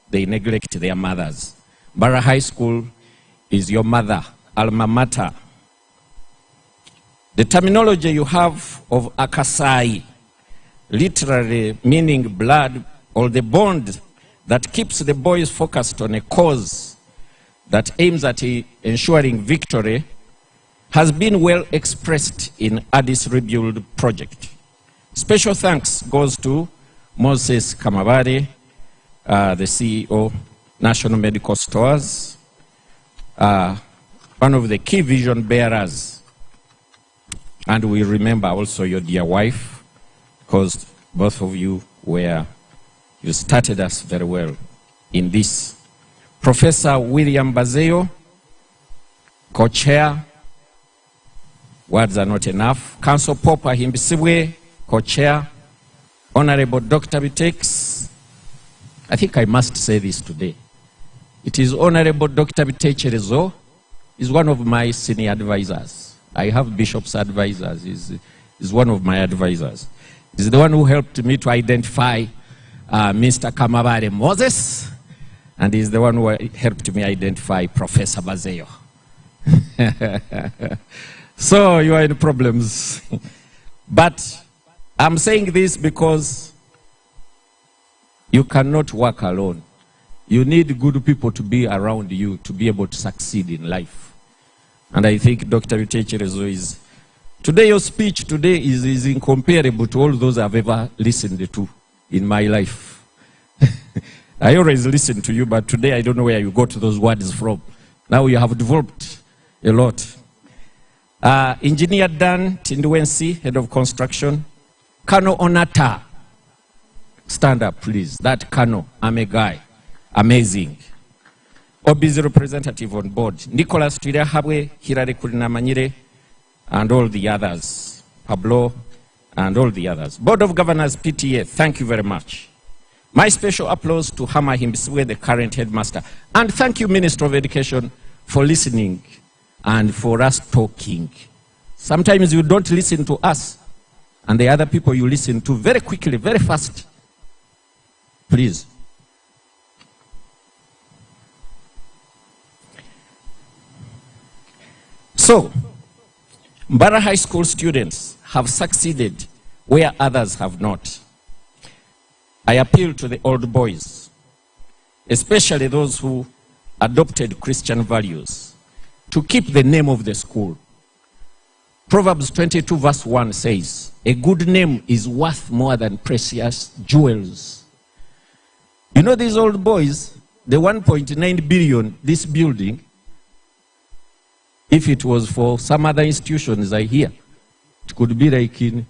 Speaker 3: they neglect their mothers. Mbarara High School is your mother, alma mater. The terminology you have of akasai, literally meaning blood or the bond that keeps the boys focused on a cause that aims at ensuring victory has been well expressed in Addis Rebuild project. Special thanks goes to Moses Kamabari, the CEO, National Medical Stores, one of the key vision bearers. And we remember also your dear wife, because both of you started us very well in this. Professor William Bazeo, co-chair, words are not enough. Council Popa Himbisibwe, co-chair. Honorable Dr. Bitex, I think I must say this today. It is Honorable Dr. Bitecherezo, is one of my senior advisors. I have Bishop's advisors, is one of my advisors. He's the one who helped me to identify Mr. Kamabare Moses, and he's the one who helped me identify Professor Bazeo. So you are in problems. But I'm saying this because you cannot work alone. You need good people to be around you to be able to succeed in life. And I think Dr. Utecherezo is, today your speech today is incomparable to all those I've ever listened to in my life. I always listen to you, but today I don't know where you got those words from. Now you have developed a lot. Engineer Dan Tinduensi, Head of Construction. Kano Onata. Stand up, please. That Kano, I'm a guy. Amazing. OB's representative on board. Nicholas Twirahabwe, Hirare Kurinamanyire, and all the others. Pablo, and all the others. Board of Governors, PTA, thank you very much. My special applause to Hama Himbiswe, the current headmaster. And thank you, Minister of Education, for listening and for us talking. Sometimes you don't listen to us, and the other people you listen to very quickly, very fast. Please. So, Mbarara High School students have succeeded where others have not. I appeal to the old boys, especially those who adopted Christian values, to keep the name of the school. Proverbs 22 verse 1 says, a good name is worth more than precious jewels. You know these old boys, the 1.9 billion, this building, if it was for some other institutions I hear, it could be like in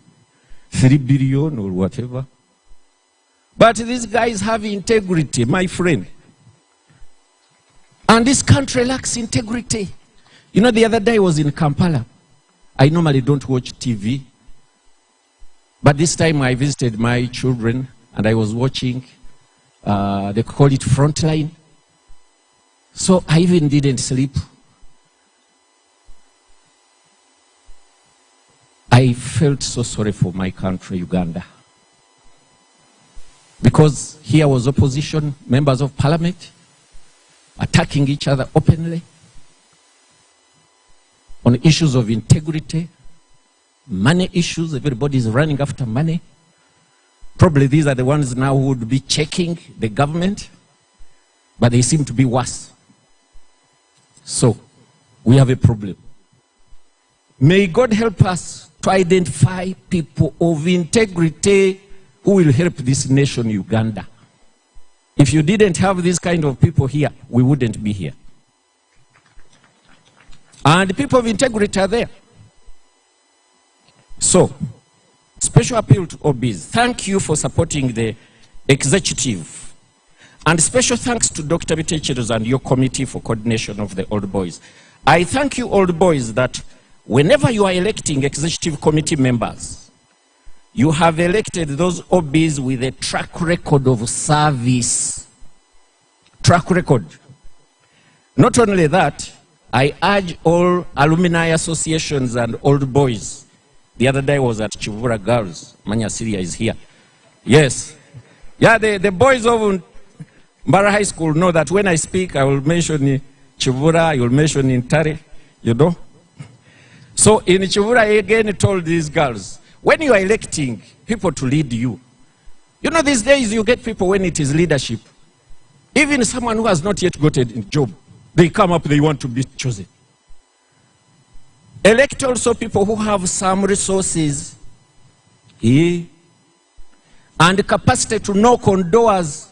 Speaker 3: 3 billion or whatever. But these guys have integrity, my friend. And this country lacks integrity. You know, the other day I was in Kampala. I normally don't watch TV. But this time I visited my children and I was watching, they call it Frontline. So I even didn't sleep. I felt so sorry for my country, Uganda. Because here was opposition, members of parliament, attacking each other openly on issues of integrity, money issues. Everybody is running after money. Probably these are the ones now who would be checking the government, but they seem to be worse. So, we have a problem. May God help us to identify people of integrity who will help this nation, Uganda. If you didn't have these kind of people here, we wouldn't be here. And people of integrity are there. So, special appeal to OBs. Thank you for supporting the executive. And special thanks to Dr. Bitecherezo and your committee for coordination of the old boys. I thank you, old boys, that whenever you are electing executive committee members, you have elected those OBs with a track record of service. Track record. Not only that, I urge all alumni associations and old boys. The other day I was at Chivura Girls. Manya Syria is here. Yes. Yeah, the boys of Mbarara High School know that when I speak, I will mention Chivura, I will mention Intare, you know. So in Chivura, I again told these girls, when you are electing people to lead you, you know these days you get people when it is leadership, Even someone who has not yet got a job, they come up, they want to be chosen. Elect also people who have some resources and capacity to knock on doors.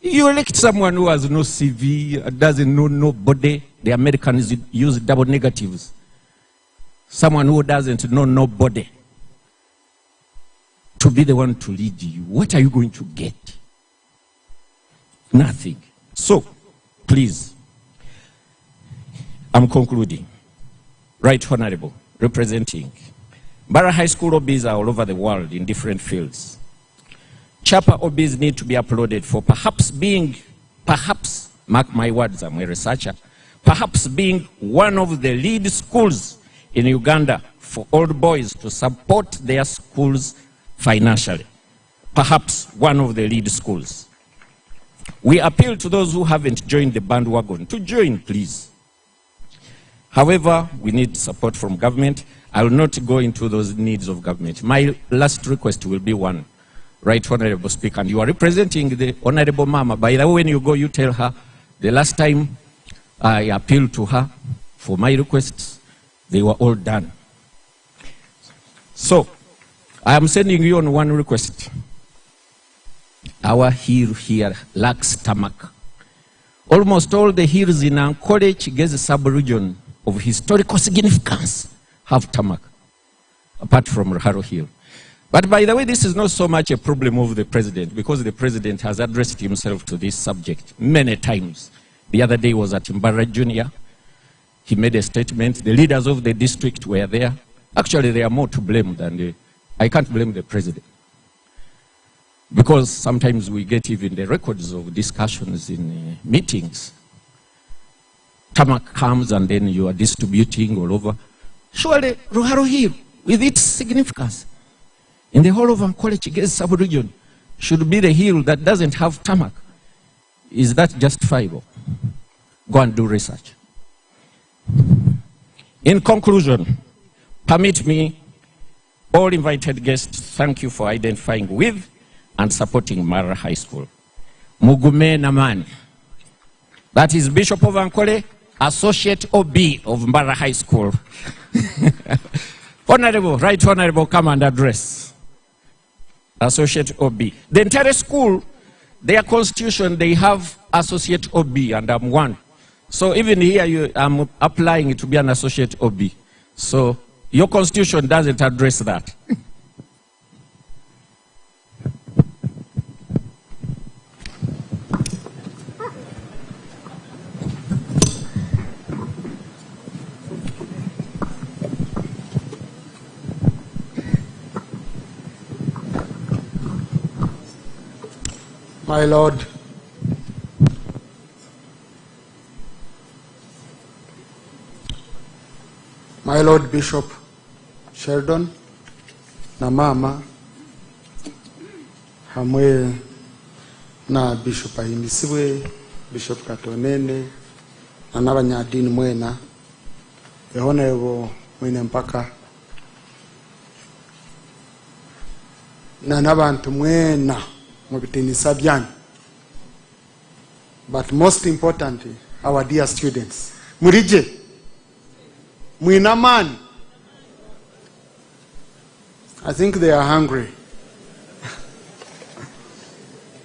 Speaker 3: You elect someone who has no CV, doesn't know nobody. The Americans use double negatives. Someone who doesn't know nobody to be the one to lead you. What are you going to get? Nothing. So, please, I'm concluding. Right Honorable, representing Mbarara High School OBs are all over the world in different fields. Chapel OBs need to be uploaded for perhaps, mark my words, I'm a researcher, perhaps being one of the lead schools in Uganda for old boys to support their schools financially. Perhaps one of the lead schools. We appeal to those who haven't joined the bandwagon to join, please. However, we need support from government. I will not go into those needs of government. My last request will be one. Right Honorable Speaker, and you are representing the Honorable Mama. By the way, when you go, you tell her, the last time I appealed to her for my requests, they were all done. So, I am sending you on one request. Our hill here lacks tarmac. Almost all the hills in Ankole Chigezi sub-region of historical significance have tarmac, apart from Ruharo Hill. But by the way, this is not so much a problem of the president, because the president has addressed himself to this subject many times. The other day was at Mbarara Junior. He made a statement. The leaders of the district were there. Actually, they are more to blame than I can't blame the president. Because sometimes we get even the records of discussions in meetings. Tarmac comes and then you are distributing all over. Surely, Ruharo Hill, with its significance, in the whole of Ankole Chigezi sub-region, should be the hill that doesn't have tarmac. Is that justifiable? Go and do research. In conclusion, permit me, all invited guests, thank you for identifying with and supporting Mbarara High School. Mugume Namani. That is Bishop of Ankole, Associate OB of Mbarara High School. Honorable, Right Honorable, come and address. Associate OB. The entire school, their constitution, they have Associate OB, and I'm one. So even here, I'm applying it to be an Associate OB. So your constitution doesn't address that.
Speaker 6: My Lord, my Lord Bishop Sheldon na mama hamwe na Bishop ahimisibwe Bishop Katonene na n'abanyadini mwena ehonebo mwine mpaka na n'abantu mwena mubitenisa byanyu. But most importantly, our dear students, murije mwinamani. I think they are hungry.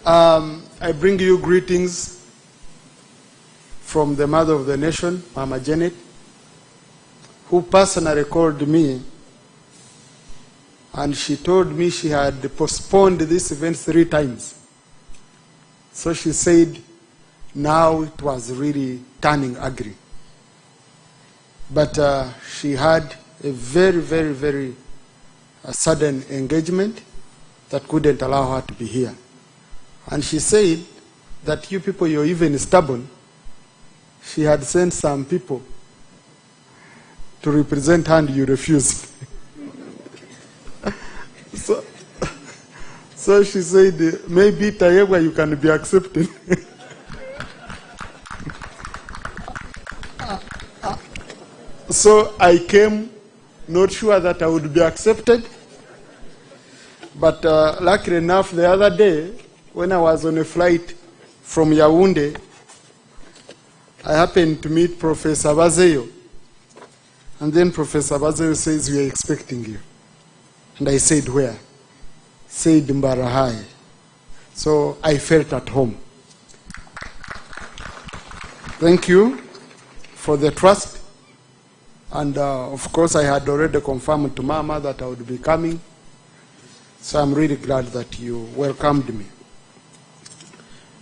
Speaker 6: I bring you greetings from the mother of the nation, Mama Janet, who personally called me, and she told me she had postponed this event 3 times. So she said now it was really turning ugly. But she had a very, very, very sudden engagement that couldn't allow her to be here. And she said that you people, you're even stubborn. She had sent some people to represent her and you refused. So she said, maybe Tayewa, you can be accepted. So I came not sure that I would be accepted. But luckily enough, the other day, when I was on a flight from Yaoundé, I happened to meet Professor Bazeyo. And then Professor Bazeyo says, we are expecting you. And I said, where? Said Mbarara. So I felt at home. Thank you for the trust. And of course, I had already confirmed to Mama that I would be coming. So I'm really glad that you welcomed me.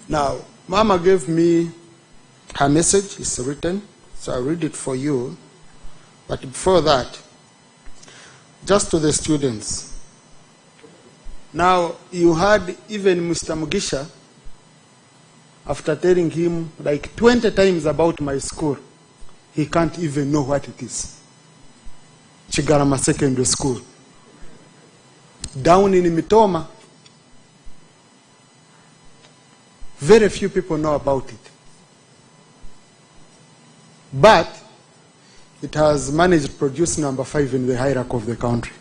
Speaker 6: Now, Mama gave me her message. It's written, so I'll read it for you. But before that, just to the students. Now, you heard even Mr. Mugisha, after telling him like 20 times about my school, he can't even know what it is. Chigarama Secondary School. Down in Mitoma, very few people know about it. But it has managed to produce number 5 in the hierarchy of the country.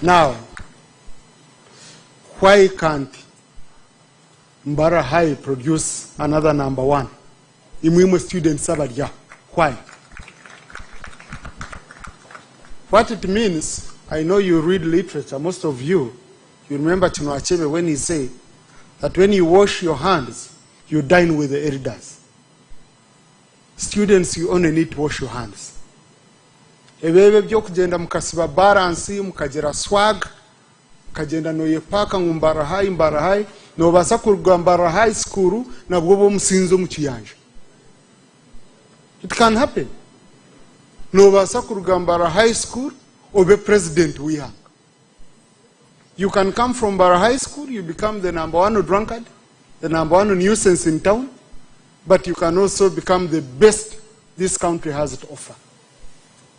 Speaker 6: Now, why can't Mbarara High produce another number 1? Imuimu students Sabadia. Why? What it means, I know you read literature, most of you remember Chinua Achebe when he said that when you wash your hands, you dine with the elders. Students, you only need to wash your hands. Ebebe byokugenda mukasiba balance, mukagera swag, mukagenda noyepaka Mbarara High, nobasa kuruga Mbarara High School na bwobo musinzo mu kiyanja. It can happen. Nobasa kuruga Mbarara High School, obe president wihanga. You can come from Mbarara High School, you become the number 1 drunkard, the number 1 nuisance in town, but you can also become the best this country has to offer.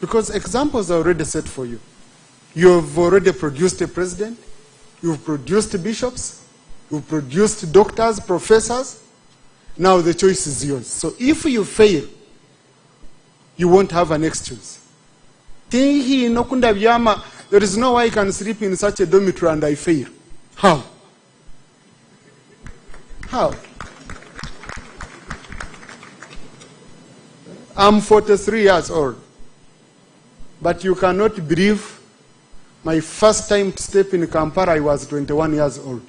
Speaker 6: Because examples are already set for you. You have already produced a president, you've produced bishops, you've produced doctors, professors. Now the choice is yours. So if you fail, you won't have an excuse. There is no way I can sleep in such a dormitory and I fail. How? How? I'm 43 years old. But you cannot believe my first time to step in Kampala, I was 21 years old.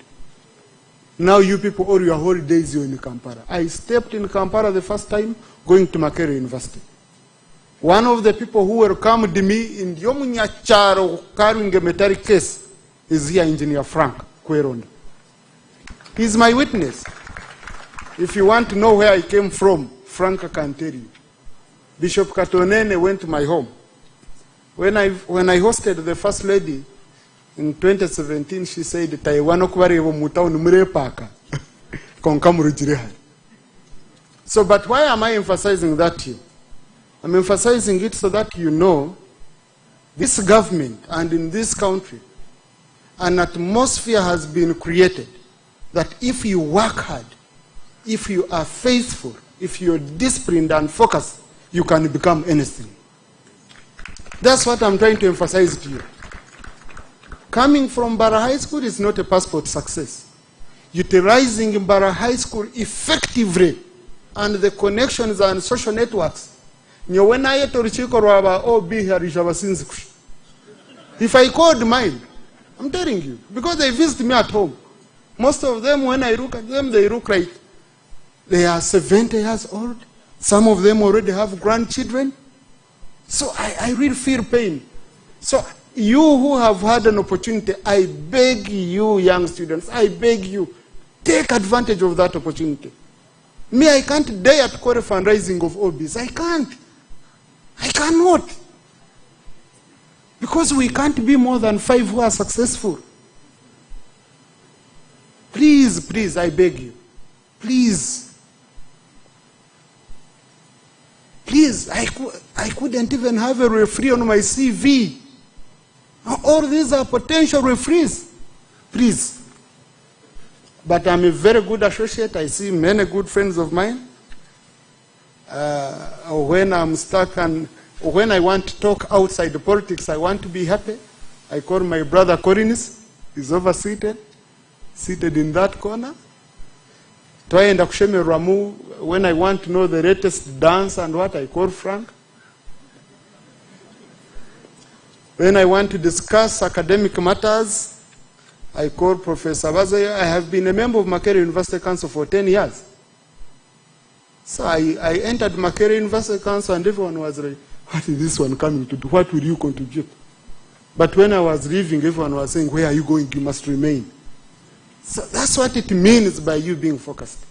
Speaker 6: Now you people, all your holidays, you're in Kampala. I stepped in Kampala the first time going to Makerere University. One of the people who welcomed me in Yomunya Charo carrying a metallic case is here, Engineer Frank Kweronda. He's my witness. If you want to know where I came from, Frank can tell you. Bishop Katonene went to my home. When I hosted the First Lady in 2017, she said, So, but why am I emphasizing that here? I'm emphasizing it so that you know this government and in this country, an atmosphere has been created that if you work hard, if you are faithful, if you're disciplined and focused, you can become anything. That's what I'm trying to emphasize to you. Coming from Mbarara High School is not a passport success. Utilizing Mbarara High School effectively and the connections and social networks. If I called mine, I'm telling you, because they visit me at home. Most of them, when I look at them, they look like they are 70 years old. Some of them already have grandchildren. So I really feel pain. So you who have had an opportunity, I beg you, young students, I beg you, take advantage of that opportunity. Me, I can't dare to call a fundraising of OBs. I can't. I cannot. Because we can't be more than 5 who are successful. Please, please, I beg you. Please. Please, I couldn't even have a referee on my CV. All these are potential referees. Please. But I'm a very good associate. I see many good friends of mine. When I'm stuck and when I want to talk outside the politics, I want to be happy. I call my brother Collins. He's overseated. seated in that corner. Twaenda kushemerwamu when I want to know the latest dance and what, I call Frank. When I want to discuss academic matters, I call Professor Bazoya. I have been a member of Makerere University Council for 10 years. So I entered Makerere University Council and everyone was like, what is this one coming to do? What will you contribute? But when I was leaving, everyone was saying, where are you going? You must remain. So that's what it means by you being focused.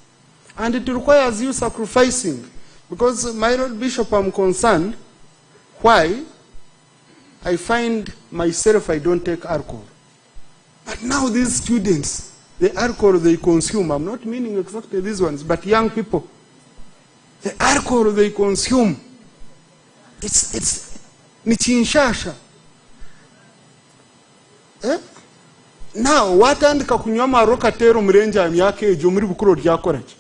Speaker 6: And it requires you sacrificing. Because, my Lord Bishop, I'm concerned why I find myself I don't take alcohol. But now these students, the alcohol they consume, I'm not meaning exactly these ones, but young people, the alcohol they consume, it's nichinshasha. Now, watandika kunywa maroka tero mrenja myake ejo muri bukuro ryakoraje.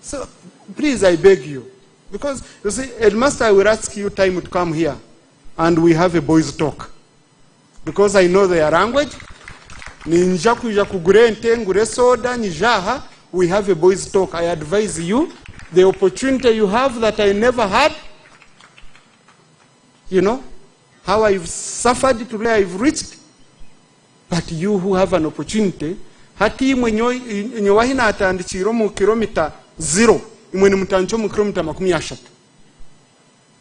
Speaker 6: So, please, I beg you, because you see, Headmaster, I will ask you time to come here, and we have a boys' talk, because I know their language. Ninja kuja kugure ngure soda nijaha. We have a boys' talk. I advise you, the opportunity you have that I never had. You know how I've suffered to where I've reached. But you who have an opportunity, hati mwenye wahina atandichiro mu kilomita 0, imweni mutancho mu kilomita 10.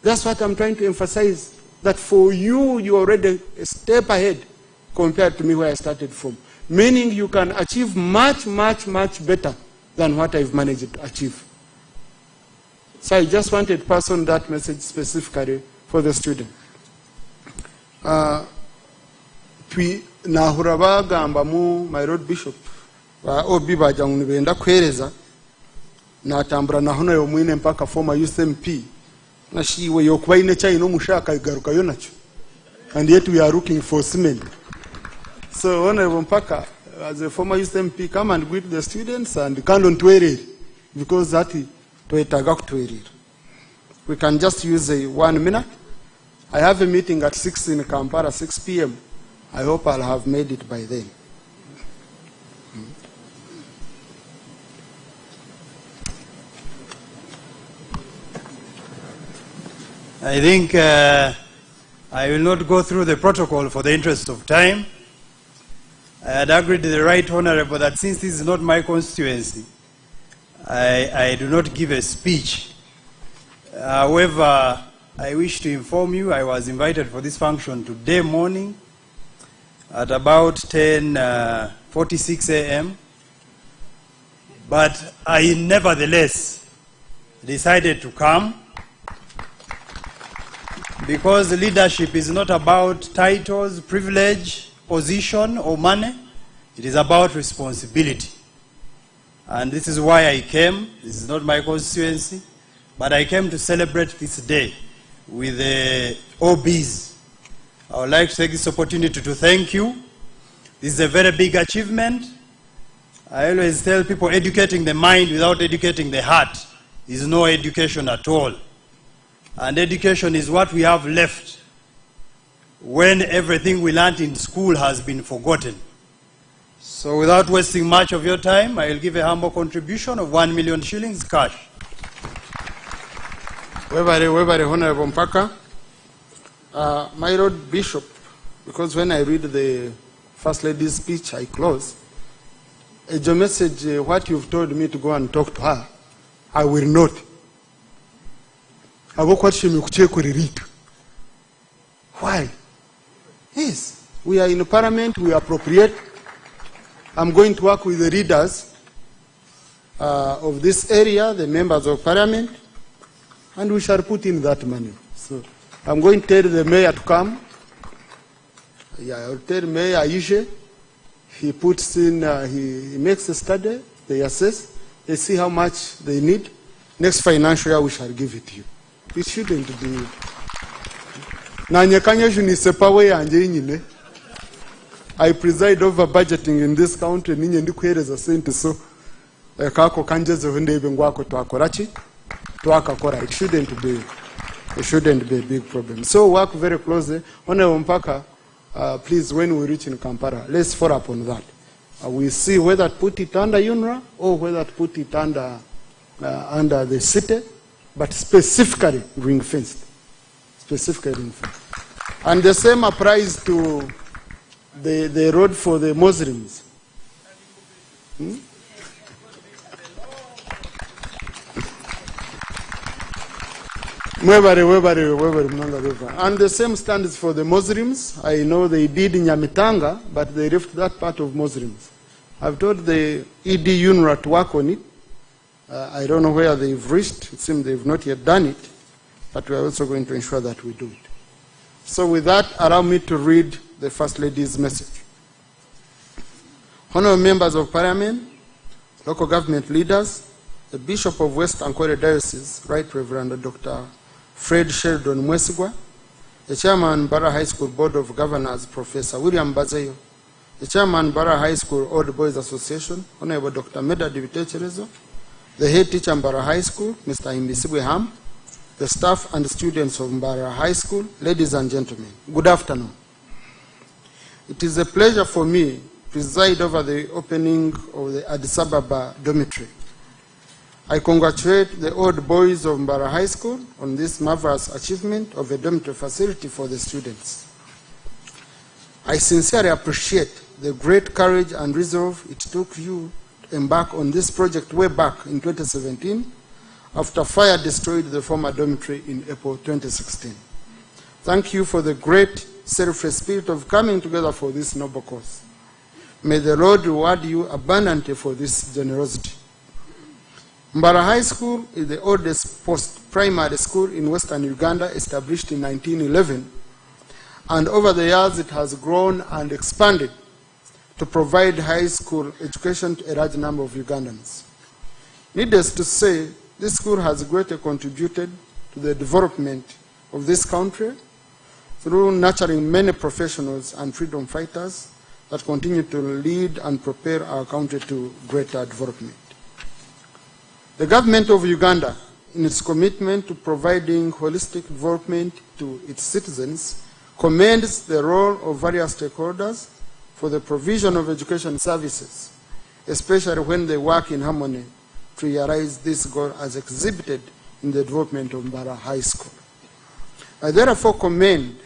Speaker 6: That's what I'm trying to emphasize. That for you, you're already a step ahead compared to me where I started from. Meaning you can achieve much, much, much better than what I've managed to achieve. So I just wanted to pass on that message specifically for the student. Nahuraba gamba mu, my Lord Bishop, obi bajangu nibenda kwereza na tambura nahono yo mwine mpaka former USMP na shiwe yokuba ine chai no mushaka igaruka yo nacho, and yet we are looking for cement. So Honorable Mpaka, as a former USMP, come and greet the students and kando ntwerere, because that twetaga kutwerere. We can just use 1 minute. I have a meeting at 6 in Kampala, 6 p.m. I hope I'll have made it by then.
Speaker 7: I think I will not go through the protocol for the interest of time. I had agreed to the Right Honorable that since this is not my constituency, I do not give a speech. However, I wish to inform you I was invited for this function today morning at about 10:46 a.m. But I nevertheless decided to come because leadership is not about titles, privilege, position, or money. It is about responsibility. And this is why I came. This is not my constituency, but I came to celebrate this day with the OBs. I would like to take this opportunity to thank you. This is a very big achievement. I always tell people educating the mind without educating the heart is no education at all. And education is what we have left when everything we learned in school has been forgotten. So without wasting much of your time, I will give a humble contribution of 1 million shillings cash.
Speaker 6: Webare Honorable Mpaka. My Lord Bishop, because when I read the First Lady's speech, I close. Your message, what you've told me to go and talk to her, I will not. Why? Yes, we are in Parliament, we appropriate. I'm going to work with the leaders of this area, the members of Parliament, and we shall put in that money. So I'm going to tell the mayor to come. Yeah, I'll tell Mayor Aisha. He puts in, he makes a study, they assess, they see how much they need. Next financial year, we shall give it to you. It shouldn't be. I preside over budgeting in this country. So it shouldn't be a big problem. So work very closely. Honorable Mpaka, please, when we reach in Kampala, let's follow up on that. We see whether to put it under UNRWA or whether to put it under the city, but specifically ring-fenced. Specifically ring-fenced. And the same applies to the road for the Muslims. And the same standards for the Muslims. I know they did in Nyamitanga, but they left that part of Muslims. I've told the ED UNRWA to work on it. I don't know where they've reached. It seems they've not yet done it, but we're also going to ensure that we do it. So with that, allow me to read the First Lady's message. Honorable members of Parliament, local government leaders, the Bishop of West Ankwere Diocese, Right Reverend Dr. Fred Sheldon Mwesigwa, the Chairman, Mbarara High School Board of Governors, Professor William Bazeyo, the Chairman, Mbarara High School Old Boys Association, Honorable Dr. Meda Divitecherezo, the Head Teacher, Mbarara High School, Mr. Imbisibwe Ham, the staff and students of Mbarara High School, ladies and gentlemen, good afternoon. It is a pleasure for me to preside over the opening of the Addis Ababa Dormitory. I congratulate the old boys of Mbarara High School on this marvelous achievement of a dormitory facility for the students. I sincerely appreciate the great courage and resolve it took you to embark on this project way back in 2017 after fire destroyed the former dormitory in April 2016. Thank you for the great selfless spirit of coming together for this noble cause. May the Lord reward you abundantly for this generosity. Mbarara High School is the oldest post-primary school in Western Uganda, established in 1911, and over the years it has grown and expanded to provide high school education to a large number of Ugandans. Needless to say, this school has greatly contributed to the development of this country through nurturing many professionals and freedom fighters that continue to lead and prepare our country to greater development. The government of Uganda, in its commitment to providing holistic development to its citizens, commends the role of various stakeholders for the provision of education services, especially when they work in harmony to realize this goal as exhibited in the development of Mbarara High School. I therefore commend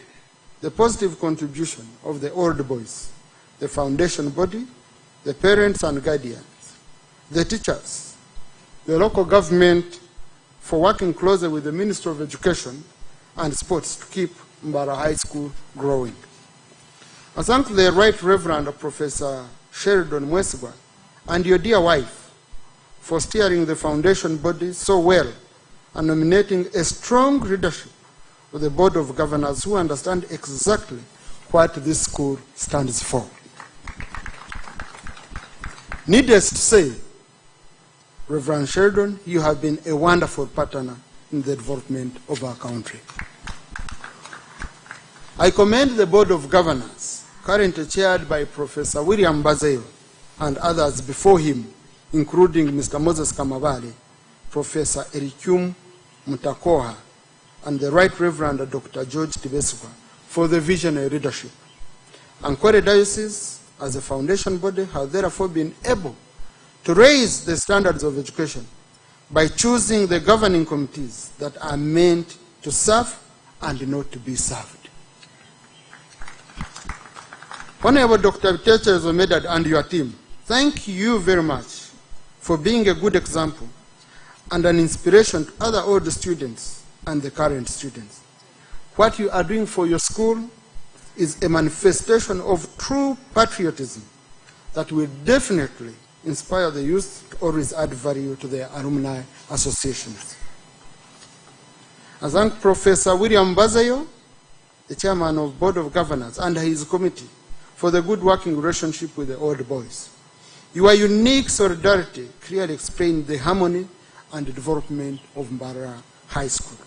Speaker 6: the positive contribution of the old boys, the foundation body, the parents and guardians, the teachers, the local government for working closely with the Ministry of Education and Sports to keep Mbarara High School growing. I thank the Right Reverend Professor Sheldon Mwesigwa and your dear wife for steering the foundation body so well and nominating a strong leadership of the Board of Governors who understand exactly what this school stands for. Needless to say, Reverend Sheldon, you have been a wonderful partner in the development of our country. I commend the Board of Governors, currently chaired by Professor William Bazeyo and others before him, including Mr. Moses Kamabale, Professor Erikum Mutakoha, and the Right Reverend Dr. George Tibeswa, for the visionary leadership. Ankwere Diocese, as a foundation body, has therefore been able to raise the standards of education by choosing the governing committees that are meant to serve and not to be served. Honorable Dr. Teacher Zomedad and your team, thank you very much for being a good example and an inspiration to other old students and the current students. What you are doing for your school is a manifestation of true patriotism that will definitely inspire the youth to always add value to their alumni associations. I thank Professor William Bazeyo, the chairman of Board of Governors, and his committee for the good working relationship with the old boys. Your unique solidarity clearly explained the harmony and the development of Mbarara High School.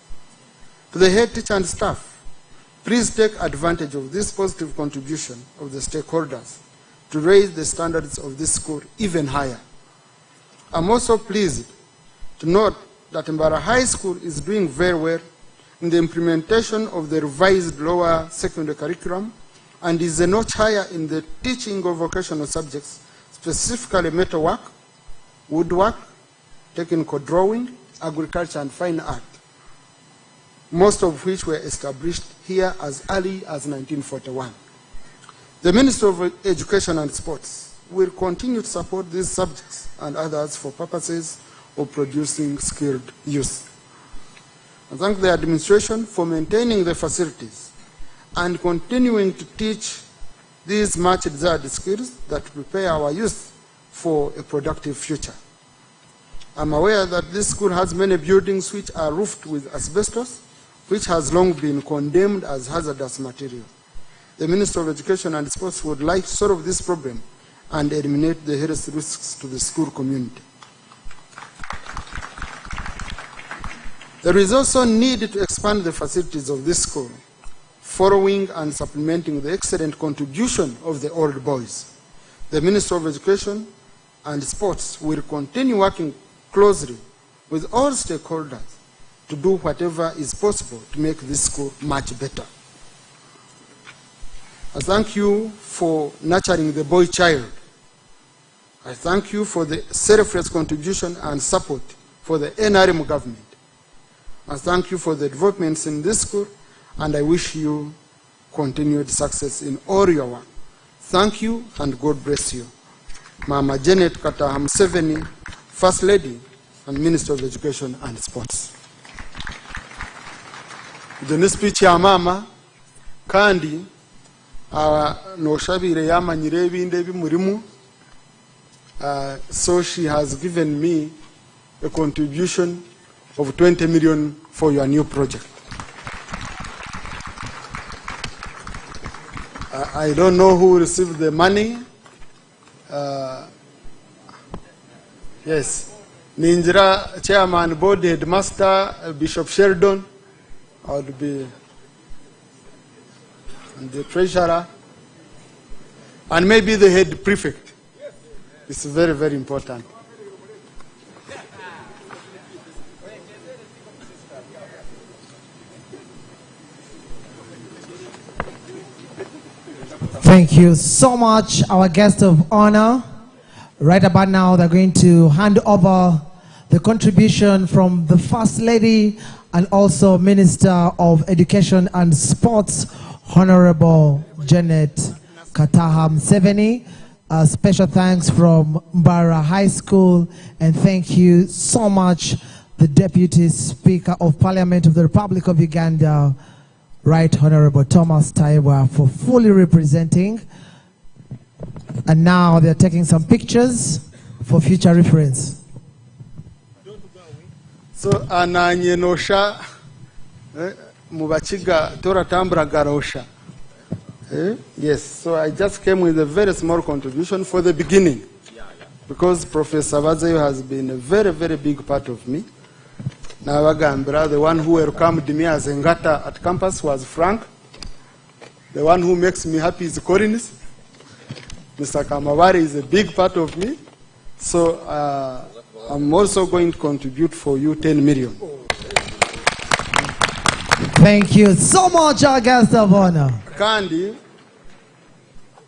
Speaker 6: To the head teacher and staff, please take advantage of this positive contribution of the stakeholders to raise the standards of this school even higher. I'm also pleased to note that Mbarara High School is doing very well in the implementation of the revised lower secondary curriculum and is a notch higher in the teaching of vocational subjects, specifically metalwork, woodwork, technical drawing, agriculture, and fine art, most of which were established here as early as 1941. The Ministry of Education and Sports will continue to support these subjects and others for purposes of producing skilled youth. I thank the administration for maintaining the facilities and continuing to teach these much desired skills that prepare our youth for a productive future. I'm aware that this school has many buildings which are roofed with asbestos, which has long been condemned as hazardous material. The Ministry of Education and Sports would like to solve this problem and eliminate the health risks to the school community. There is also need to expand the facilities of this school, following and supplementing the excellent contribution of the old boys. The Ministry of Education and Sports will continue working closely with all stakeholders to do whatever is possible to make this school much better. I thank you for nurturing the boy child. I thank you for the selfless contribution and support for the NRM government. I thank you for the developments in this school, and I wish you continued success in all your work. Thank you, and God bless you. Mama Janet Kataha Museveni, First Lady and Minister of Education and Sports. The speech ya mama kandi noshabire yamanyire ebinde bimurimu, so she has given me a contribution of 20 million for your new project. I don't know who received the money. Yes, Ninjira Chairman Board Headmaster Bishop Sheldon, I would be the treasurer, and maybe the head prefect. It's very, very important.
Speaker 4: Thank you so much, our guest of honor. Right about now, they're going to hand over the contribution from the First Lady and also Minister of Education and Sports, Honorable Janet Kataha Museveni. Special thanks from Mbarara High School, and thank you so much, the Deputy Speaker of Parliament of the Republic of Uganda, Right Honorable Thomas Taiwa, for fully representing. And now they're taking some pictures for future reference.
Speaker 6: So ananye nosha mubachiga tora tambra garosha. Yes, so I just came with a very small contribution for the beginning, because Professor Bazayo has been a very, very big part of me. Nawagambra, the one who welcomed me as Ngata at campus was Frank. The one who makes me happy is Collins. Mr. Kamawari is a big part of me. So I'm also going to contribute for you 10 million.
Speaker 4: Thank you so much, our guest of honor.
Speaker 6: Kandi,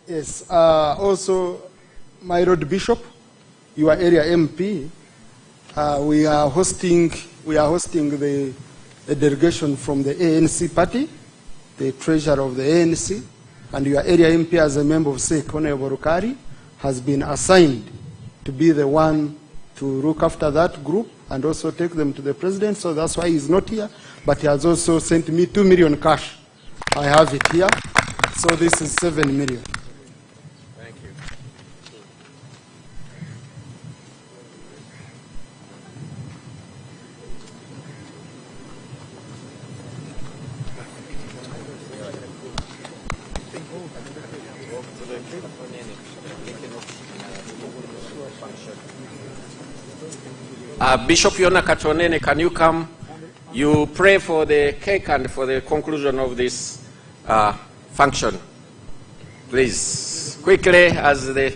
Speaker 6: yes, also my Lord Bishop, your area MP, we are hosting the delegation from the ANC party, the treasurer of the ANC, and your area MP as a member of SEC, Honorable Rukari, has been assigned to be the one to look after that group and also take them to the president. So that's why he's not here, but he has also sent me 2 million cash. I have it here. So this is 7 million.
Speaker 3: Thank you. Bishop Yona Katonene, can you come? You pray for the cake and for the conclusion of this function. Please, quickly, as the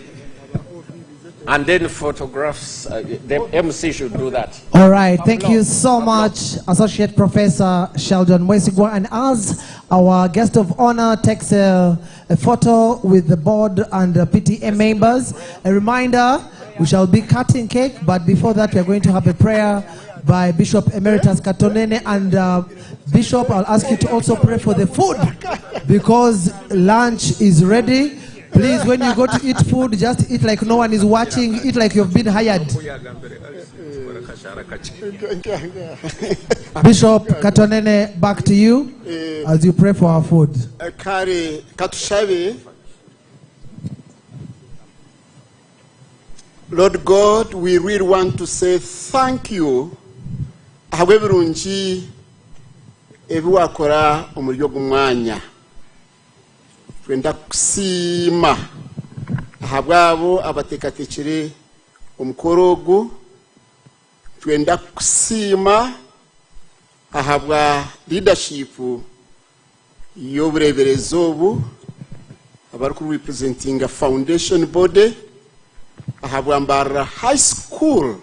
Speaker 3: And then photographs, the MC should do that.
Speaker 4: All right, thank you so much, Associate Professor Sheldon Mwesigwa. And as our guest of honor takes a photo with the board and the PTA members, a reminder, we shall be cutting cake, but before that we are going to have a prayer by Bishop Emeritus Katonene. And Bishop, I'll ask you to also pray for the food because lunch is ready. Please, when you go to eat food, just eat like no one is watching. Eat like you've been hired. Bishop Katonene, back to you as you pray for our food.
Speaker 6: Lord God, we really want to say thank you. However, unji ebiwakora omulyo gumwanya. Twenda kusima ahabwabo abatekatekere omukorogo. Twenda kusima ahabwa leadership y'obureberezo obu abari ku representing a foundation body ahabwa Mbarara High School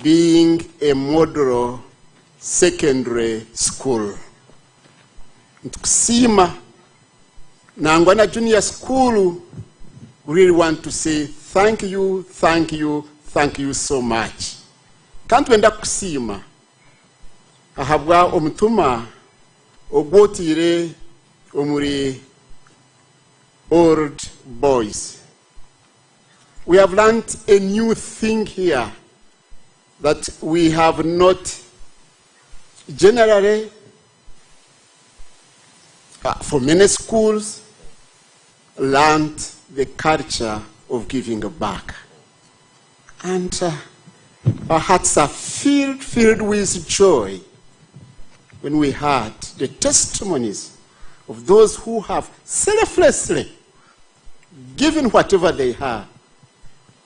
Speaker 6: being a model secondary school. Ntukusima Nangwana Junior School, we really want to say thank you, thank you, thank you so much. Can't wenda kusima ahabwa omutuma ogwotire omuri old boys. We have learned a new thing here that we have not generally for many schools learned the culture of giving back. And our hearts are filled with joy when we heard the testimonies of those who have selflessly given whatever they have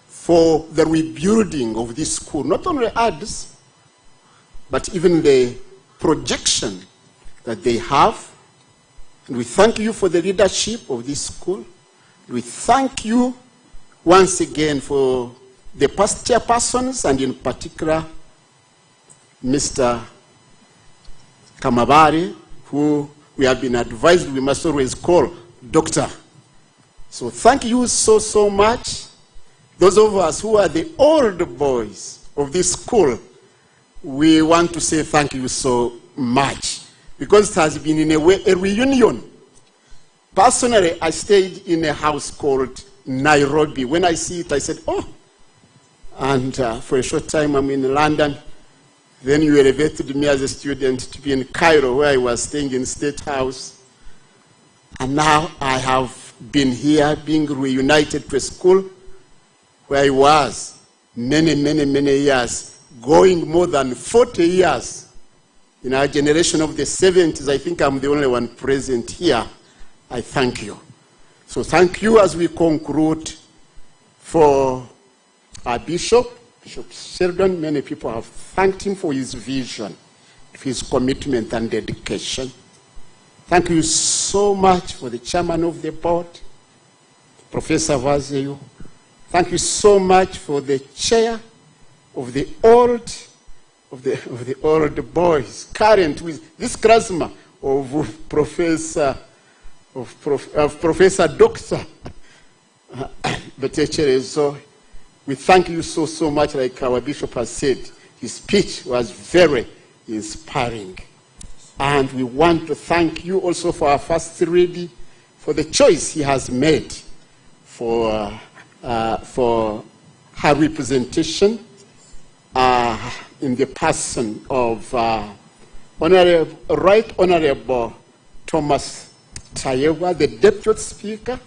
Speaker 6: for the rebuilding of this school, not only Addis, but even the projection that they have. And we thank you for the leadership of this school. We thank you once again for the past chairpersons, and in particular, Mr. Kamabari, who we have been advised we must always call Doctor. So thank you so much. Those of us who are the old boys of this school, we want to say thank you so much, because it has been in a way a reunion. Personally, I stayed in a house called Nairobi. When I see it, I said, oh. And for a short time, I'm in London. Then you elevated me as a student to be in Cairo, where I was staying in State House. And now I have been here, being reunited to a school where I was many years, going more than 40 years. In our generation of the 70s, I think I'm the only one present here. I thank you. So thank you as we conclude for our Bishop Sheldon. Many people have thanked him for his vision, his commitment and dedication. Thank you so much for the chairman of the board, Professor Vazeyo. Thank you so much for the chair of the old boys, current with this charisma of Professor Doctor Betecherezo. We thank you so much. Like our bishop has said, his speech was very inspiring. And we want to thank you also for our first lady, for the choice he has made for her representation in the person of Right Honorable Thomas Tayewa, the Deputy Speaker,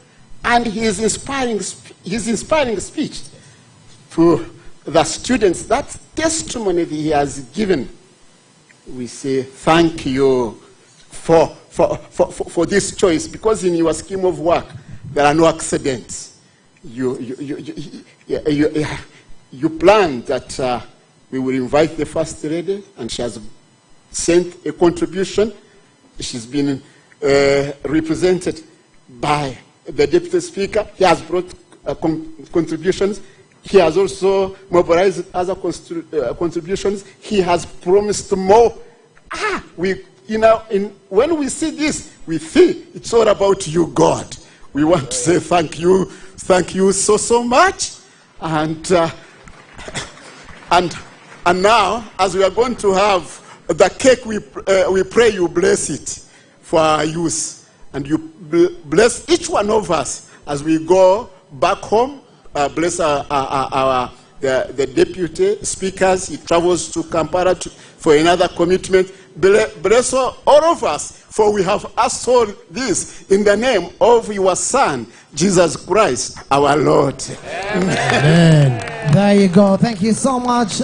Speaker 6: and his inspiring speech to the students. That testimony that he has given, we say thank you for this choice, because in your scheme of work there are no accidents. You planned that we will invite the First Lady, and she has sent a contribution. She's been represented by the Deputy Speaker. He has brought contributions. He has also mobilized other contributions. He has promised more. When we see this, we feel it's all about you, God. We want to say thank you so much. And now, as we are going to have the cake, we pray you bless it for our youth. And you bless each one of us as we go back home. Bless the deputy speakers. He travels to Kampala for another commitment. Bless all of us, for we have asked all this in the name of your Son, Jesus Christ, our Lord.
Speaker 4: Amen. There you go. Thank you so much,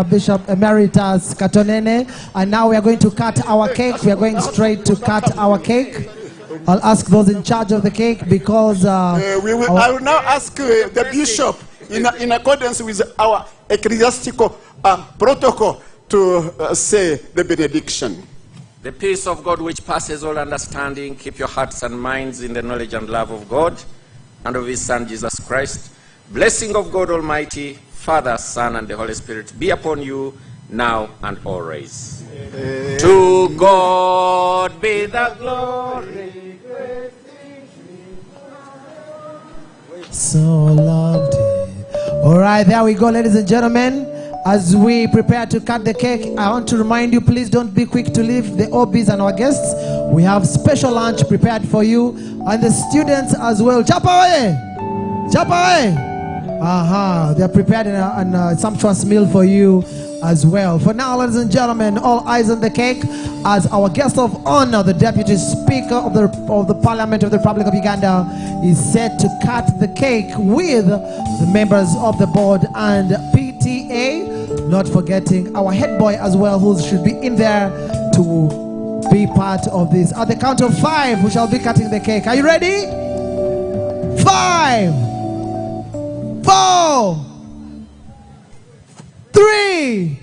Speaker 4: Bishop Emeritus Katonene. And now we are going to cut our cake. We are going straight to cut our cake. I'll ask those in charge of the cake because... I
Speaker 6: will now ask the bishop, in accordance with our ecclesiastical protocol, to say the benediction.
Speaker 3: The peace of God which passes all understanding, keep your hearts and minds in the knowledge and love of God and of his Son, Jesus Christ. Blessing of God Almighty, Father, Son, and the Holy Spirit be upon you now and always. To God be the glory.
Speaker 4: So loved him. All right, there we go, ladies and gentlemen. As we prepare to cut the cake, I want to remind you, please don't be quick to leave the OBs and our guests. We have special lunch prepared for you, and the students as well. Chapawe! Chapawe! They are prepared a sumptuous meal for you as well. For now, ladies and gentlemen, all eyes on the cake as our guest of honor, the Deputy Speaker of the Parliament of the Republic of Uganda, is set to cut the cake with the members of the board and PTA, not forgetting our head boy as well, who should be in there to be part of this. At the count of 5, we shall be cutting the cake. Are you ready? 5, 4, 3,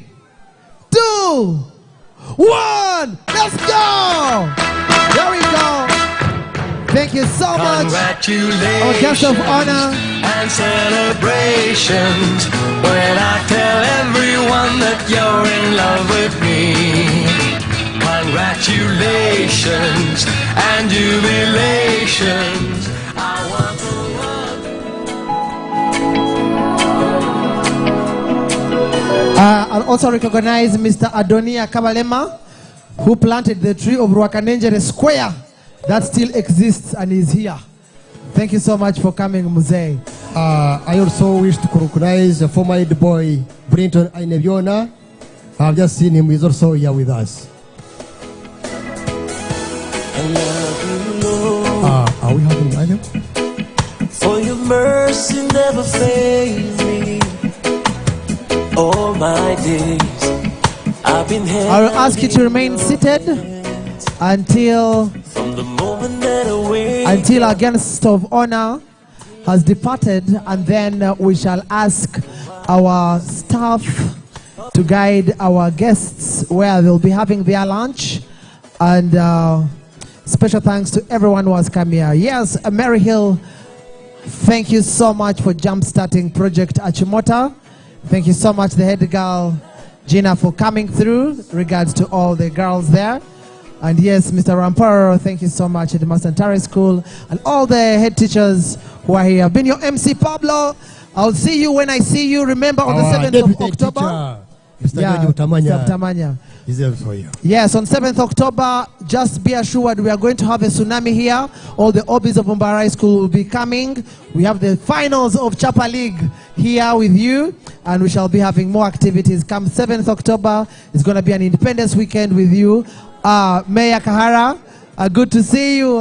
Speaker 4: 2, 1. Let's go! There we go. Thank you so much.
Speaker 8: Congratulations,
Speaker 4: our guest of honor,
Speaker 8: and celebrations when I tell everyone that you're in love with me. Congratulations and jubilations. I want the
Speaker 4: I'll also recognize Mr. Adonia Kabalema, who planted the tree of Rwakanenjere Square that still exists and is here. Thank you so much for coming, Muzee.
Speaker 9: I also wish to recognize the former head boy, Brinton Aineviona. I've just seen him, he's also here with us. Are we having item?
Speaker 8: For your mercy never fails me. All my days I've been here.
Speaker 4: I will ask you to remain seated until our guest of honor has departed, and then we shall ask our staff to guide our guests where they'll be having their lunch. And special thanks to everyone who has come here. Yes, Mary Hill, thank you so much for jump-starting Project Achimota. Thank you so much, the head girl, Gina, for coming through. Regards to all the girls there. And yes, Mr. Ramparo, thank you so much at the Masantari School. And all the head teachers who are here. I've been your MC, Pablo. I'll see you when I see you. Remember, on the 7th of October.
Speaker 9: Mr.
Speaker 4: Tamanya.
Speaker 9: Is there for you.
Speaker 4: Yes, on 7th October, just be assured we are going to have a tsunami here. All the OBs of Mbarara School will be coming. We have the finals of Chapa League here with you, and we shall be having more activities. Come 7th October, it's going to be an Independence Weekend with you. Mayor Kahara, good to see you.